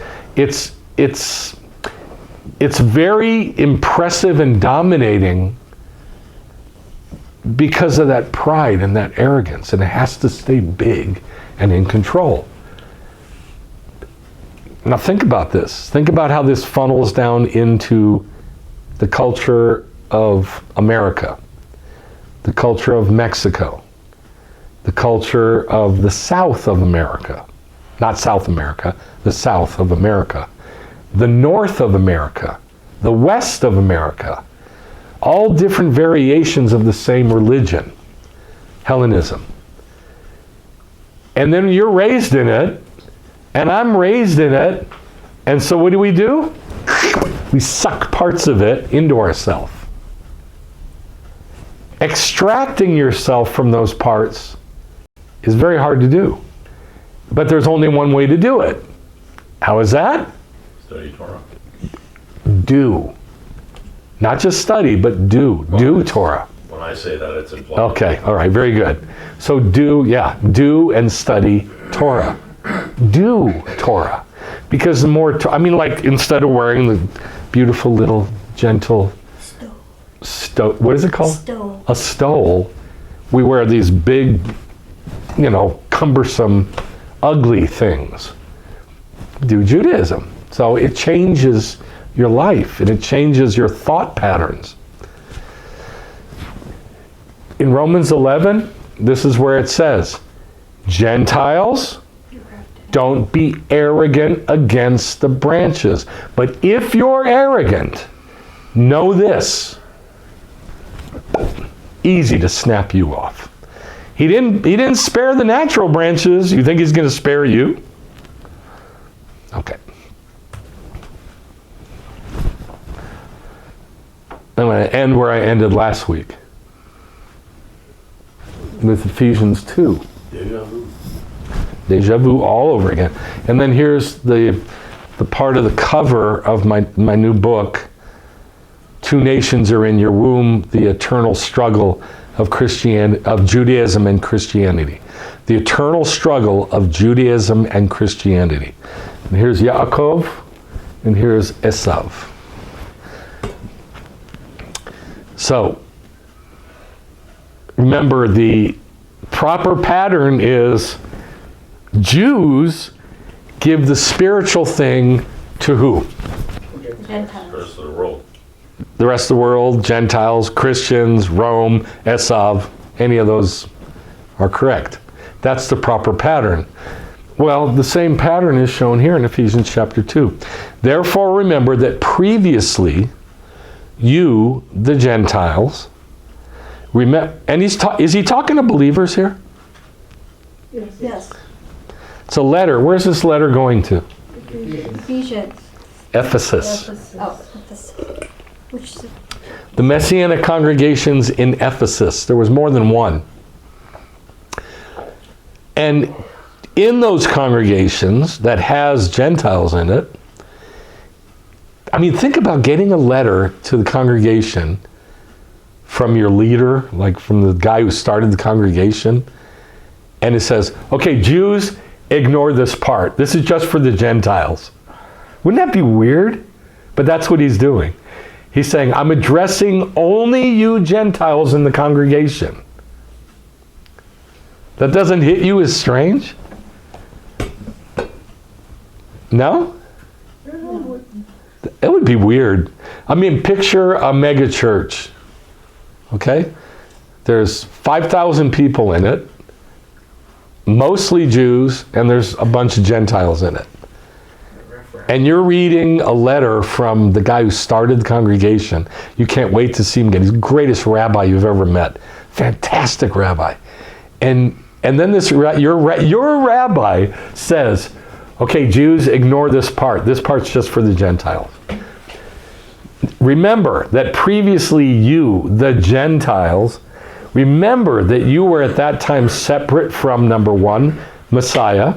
very impressive and dominating because of that pride and that arrogance, and it has to stay big and in control. Now think about this. Think about how this funnels down into the culture of America, the culture of Mexico, the culture of the South of America, not South America, the South of America, the North of America, the West of America, all different variations of the same religion, Hellenism. And then you're raised in it, and I'm raised in it, and so what do? We suck parts of it into ourselves. Extracting yourself from those parts is very hard to do. But there's only one way to do it. How is that? Study Torah. Do. Not just study, but do. Do Torah. When I say that, it's implied. Okay, all right, very good. So do and study Torah. Do Torah. Because the more, like instead of wearing the beautiful little gentle what is it called? Stole. A stole. We wear these big, cumbersome, ugly things. Do Judaism. So it changes your life and it changes your thought patterns. In Romans 11, this is where it says, Gentiles, don't be arrogant against the branches. But if you're arrogant, know this. Easy to snap you off. He didn't spare the natural branches. You think he's going to spare you? Okay. I'm going to end where I ended last week. With Ephesians 2. Deja vu all over again. And then here's the part of the cover of my new book, Two Nations Are in Your Womb, the eternal struggle of Judaism and Christianity. The eternal struggle of Judaism and Christianity. And here's Yaakov, and here's Esav. So, remember, the proper pattern is Jews give the spiritual thing to who? Gentiles. The rest of the world. The rest of the world, Gentiles, Christians, Rome, Esav, any of those are correct. That's the proper pattern. Well, the same pattern is shown here in Ephesians chapter 2. Therefore, remember that previously you, the Gentiles, and is he talking to believers here? Yes. It's a letter. Where's this letter going to? Ephesians. Ephesus. Oh, Ephesus. Which is The Messianic congregations in Ephesus. There was more than one. And in those congregations that has Gentiles in it, think about getting a letter to the congregation from your leader, like from the guy who started the congregation, and it says, okay, Jews, ignore this part. This is just for the Gentiles. Wouldn't that be weird? But that's what he's doing. He's saying, I'm addressing only you Gentiles in the congregation. That doesn't hit you as strange? No? It would be weird. I mean, picture a mega church. Okay? There's 5,000 people in it, mostly Jews, and there's a bunch of Gentiles in it. And you're reading a letter from the guy who started the congregation. You can't wait to see him again. He's the greatest rabbi you've ever met. Fantastic rabbi. And then your rabbi says, okay, Jews, ignore this part. This part's just for the Gentiles. Remember that previously you, the Gentiles, remember that you were at that time separate from, number one, Messiah,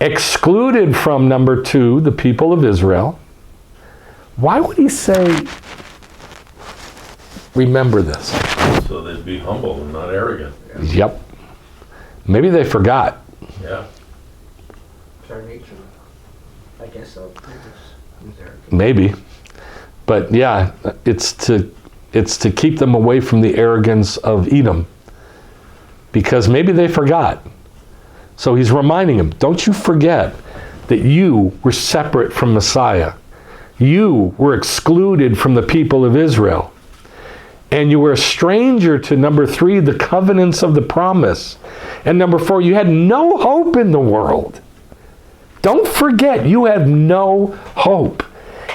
excluded from, number two, the people of Israel. Why would he say, remember this? So they'd be humble and not arrogant. Yep. Maybe they forgot. Yeah. It's our nature. I guess so. Maybe. But yeah, it's to keep them away from the arrogance of Edom. Because maybe they forgot. So he's reminding them, don't you forget that you were separate from Messiah. You were excluded from the people of Israel. And you were a stranger to, number three, the covenants of the promise. And number four, you had no hope in the world. Don't forget, you have no hope.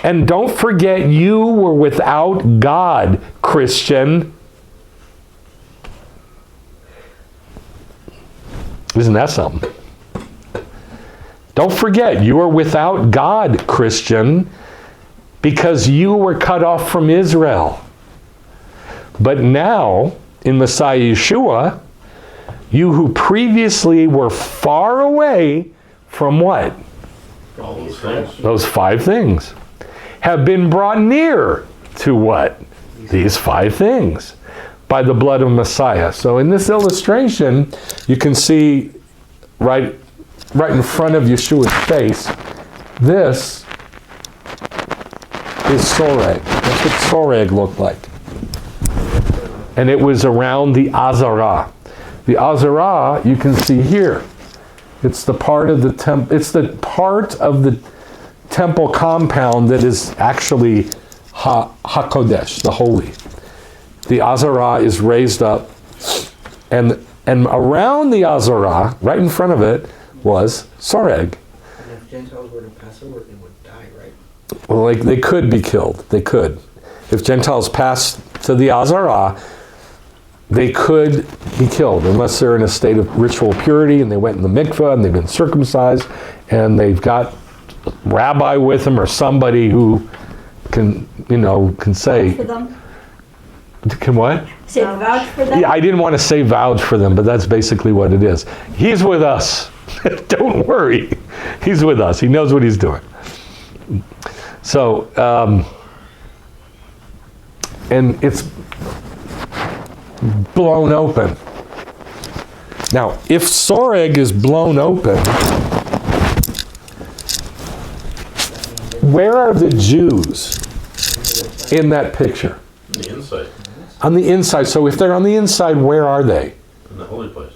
And don't forget, you were without God, Christian. Isn't that something? Don't forget, you are without God, Christian, because you were cut off from Israel. But now, in Messiah Yeshua, you who previously were far away from what? All those things. Those five things. Have been brought near to what? These five things. By the blood of Messiah. So in this illustration, you can see right in front of Yeshua's face, this is Soreg. That's what Soreg looked like. And it was around the Azarah. The Azarah, you can see here. It's the part of the temple compound that is actually HaKodesh, the holy. The Azarah is raised up, and around the Azarah, right in front of it, was Soreg. And if Gentiles were to pass over, they would die, right? Well, they could be killed. They could. If Gentiles passed to the Azarah, they could be killed unless they're in a state of ritual purity and they went in the mikveh and they've been circumcised and they've got a rabbi with them or somebody who can say. For them. Can what? Say vouch for them? Yeah, I didn't want to say vouch for them, but that's basically what it is. He's with us. Don't worry. He's with us. He knows what he's doing. So, and it's blown open. Now, if Soreg is blown open, where are the Jews in that picture? The inside. On the inside. So if they're on the inside, where are they? In the holy place.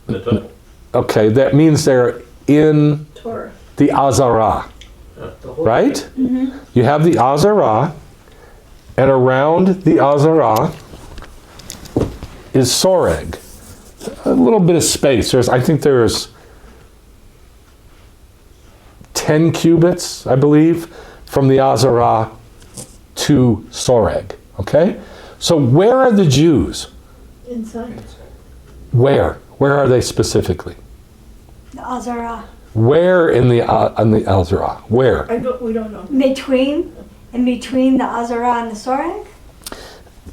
In the temple. Okay, that means they're in Torah. the Azarah, right? Mm-hmm. You have the Azarah, and around the Azarah is Soreg. A little bit of space. I think there's 10 cubits, I believe, from the Azarah to Soreg. Okay? So where are the Jews? Inside. Where? Where are they specifically? The Azarah. Where in the Azarah? Where? We don't know. In between the Azarah and the Soreg?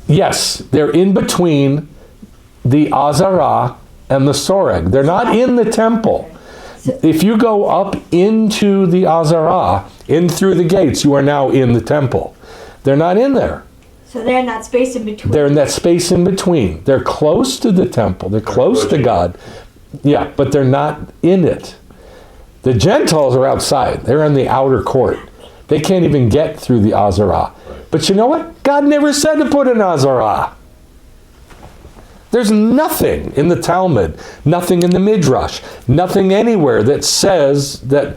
Yes, they're in between the Azarah and the Soreg. They're not in the temple. If you go up into the Azarah, in through the gates, you are now in the temple. They're not in there. So they're in that space in between. They're in that space in between. They're close to the temple. They're close to God. Yeah, but they're not in it. The Gentiles are outside. They're in the outer court. They can't even get through the Azarah. But you know what? God never said to put an Azarah. There's nothing in the Talmud, nothing in the Midrash, nothing anywhere that says that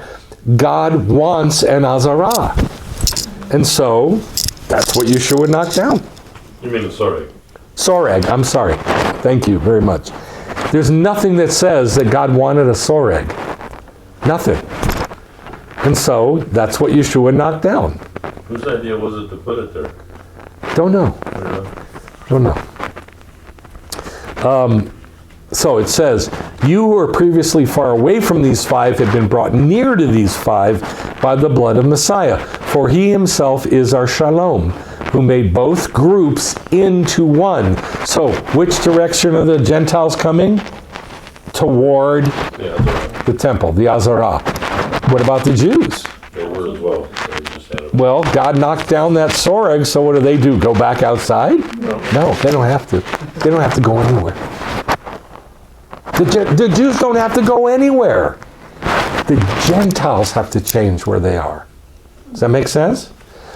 God wants an Azarah. And so, that's what Yeshua knocked down. You mean the soreg? Soreg, I'm sorry. Thank you very much. There's nothing that says that God wanted a soreg. Nothing. And so, that's what Yeshua knocked down. Whose idea was it to put it there? Don't know. Don't know. So it says, you who were previously far away from these five have been brought near to these five by the blood of Messiah. For he himself is our shalom, who made both groups into one. So which direction are the Gentiles coming? Toward the temple, the Azarah. What about the Jews? They were as well. They just had a... Well, God knocked down that soreg, so what do? Go back outside? No, they don't have to. They don't have to go anywhere. The Jews don't have to go anywhere. The Gentiles have to change where they are. Does that make sense?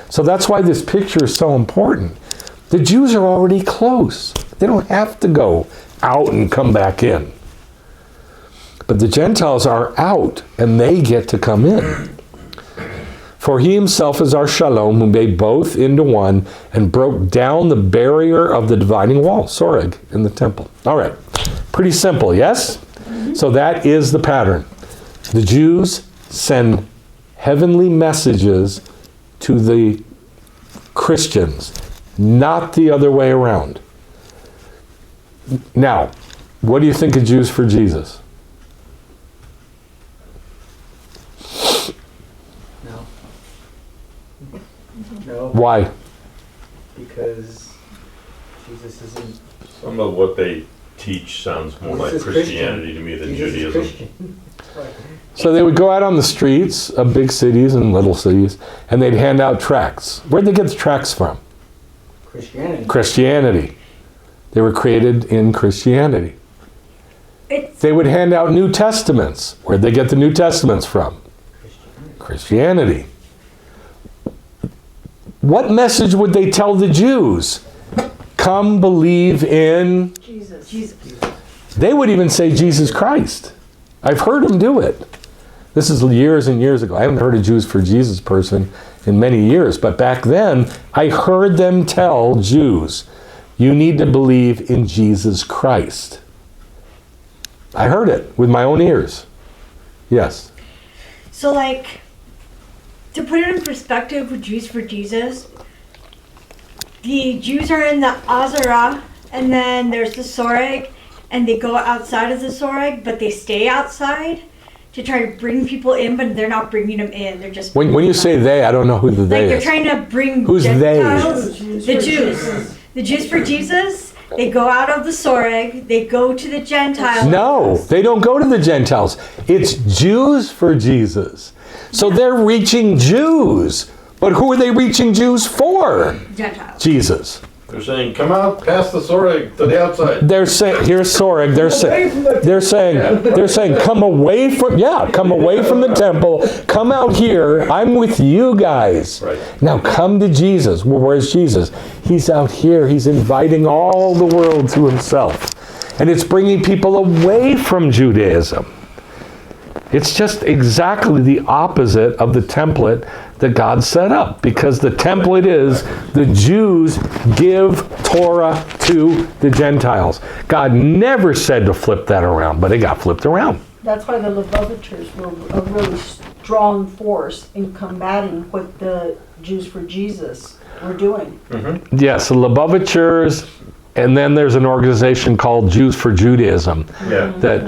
So that's why this picture is so important. The Jews are already close. They don't have to go out and come back in. But the Gentiles are out, and they get to come in. For he himself is our shalom, who made both into one and broke down the barrier of the dividing wall, soreg, in the temple. All right. Pretty simple, yes? So that is the pattern. The Jews send heavenly messages to the Christians, not the other way around. Now, what do you think of Jews for Jesus? No, Why? because Jesus isn't. Some of what they teach sounds more like Jesus is Christianity to me than Jesus is Judaism. Christian. So they would go out on the streets of big cities and little cities, and they'd hand out tracts. Where'd they get the tracts from? Christianity. Christianity. They were created in Christianity. They would hand out New Testaments. Where'd they get the New Testaments from? Christianity. What message would they tell the Jews? Come believe in... Jesus. They would even say Jesus Christ. I've heard them do it. This is years and years ago. I haven't heard a Jews for Jesus person in many years, but back then I heard them tell Jews, you need to believe in Jesus Christ. I heard it with my own ears. Yes. So, like, to put it in perspective with Jews for Jesus, the Jews are in the Azarah, and then there's the soreg, and they go outside of the soreg, but they stay outside to try to bring people in, but they're not bringing them in. They're just When you say they, I don't know who the like they they're is. trying to bring Who's Gentiles. The Jews. The Jews for Jesus. They go out of the soreg. They go to the Gentiles. No, they don't go to the Gentiles. It's Jews for Jesus. So they're reaching Jews. But who are they reaching Jews for? Gentiles. Jesus. They're saying, come out past the soreg to the outside. They're saying, here's soreg. They're saying, come away from the temple. Come out here. I'm with you guys. Right. Now come to Jesus. Well, where's Jesus? He's out here. He's inviting all the world to himself. And it's bringing people away from Judaism. It's just exactly the opposite of the template that God set up, because the template is the Jews give Torah to the Gentiles. God never said to flip that around, but it got flipped around. That's why the Lubavitchers were a really strong force in combating what the Jews for Jesus were doing. Mm-hmm. Yes, the Lubavitchers, and then there's an organization called Jews for Judaism that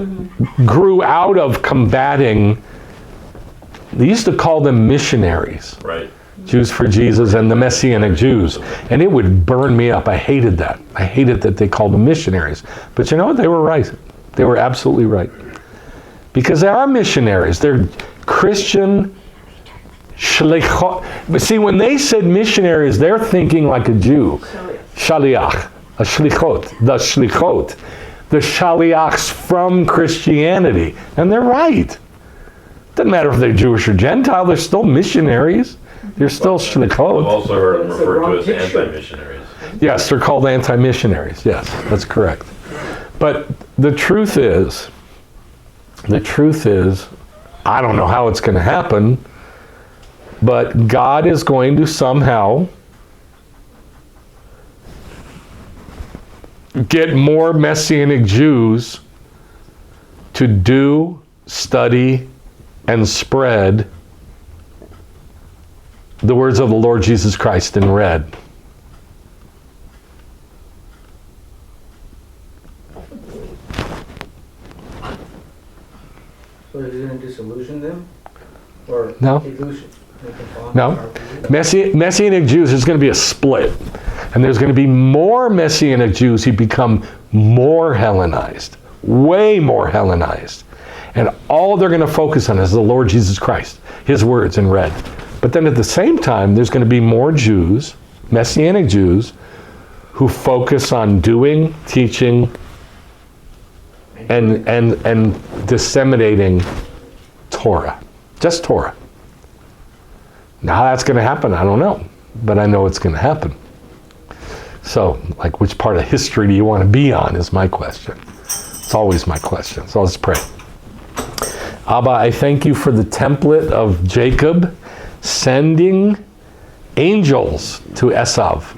grew out of combating. They used to call them missionaries. Right. Jews for Jesus and the Messianic Jews. And it would burn me up. I hated that. I hated that they called them missionaries. But you know what? They were right. They were absolutely right. Because they are missionaries. They're Christian shlichot. But see, when they said missionaries, they're thinking like a Jew. Shaliach. A shlichot. The shlichot. The shaliachs from Christianity. And they're right. Doesn't matter if they're Jewish or Gentile, they're still missionaries. They're still I've shlichot. also heard them That's the referred wrong to as picture. anti-missionaries. Yes, they're called anti-missionaries. Yes, that's correct. But the truth is, I don't know how it's going to happen, but God is going to somehow get more Messianic Jews to do, study, and spread the words of the Lord Jesus Christ in red. So is he going to disillusion them? Or No. illusion? Make them fall No. apart for you? Messianic Jews, there's going to be a split. And there's going to be more Messianic Jews who become more Hellenized, way more Hellenized. And all they're going to focus on is the Lord Jesus Christ, his words in red. But then at the same time, there's going to be more Jews, Messianic Jews, who focus on doing, teaching, and disseminating Torah. Just Torah. Now how that's going to happen, I don't know. But I know it's going to happen. So, like, which part of history do you want to be on is my question. It's always my question. So let's pray. Abba, I thank you for the template of Jacob sending angels to Esav.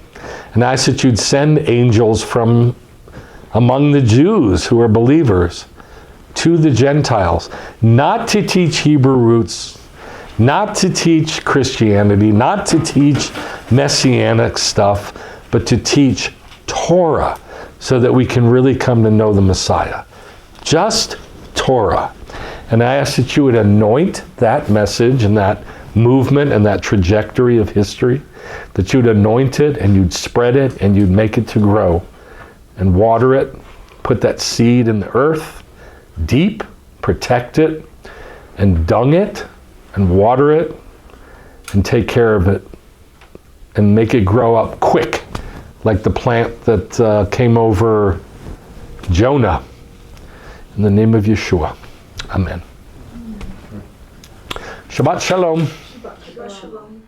And I ask that you'd send angels from among the Jews who are believers to the Gentiles, not to teach Hebrew roots, not to teach Christianity, not to teach Messianic stuff, but to teach Torah so that we can really come to know the Messiah. Just Torah. And I ask that you would anoint that message and that movement and that trajectory of history, that you'd anoint it and you'd spread it and you'd make it to grow and water it, put that seed in the earth, deep, protect it, and dung it, and water it, and take care of it, and make it grow up quick, like the plant that came over Jonah. In the name of Yeshua. Amen. Shabbat Shalom. Shabbat Shalom.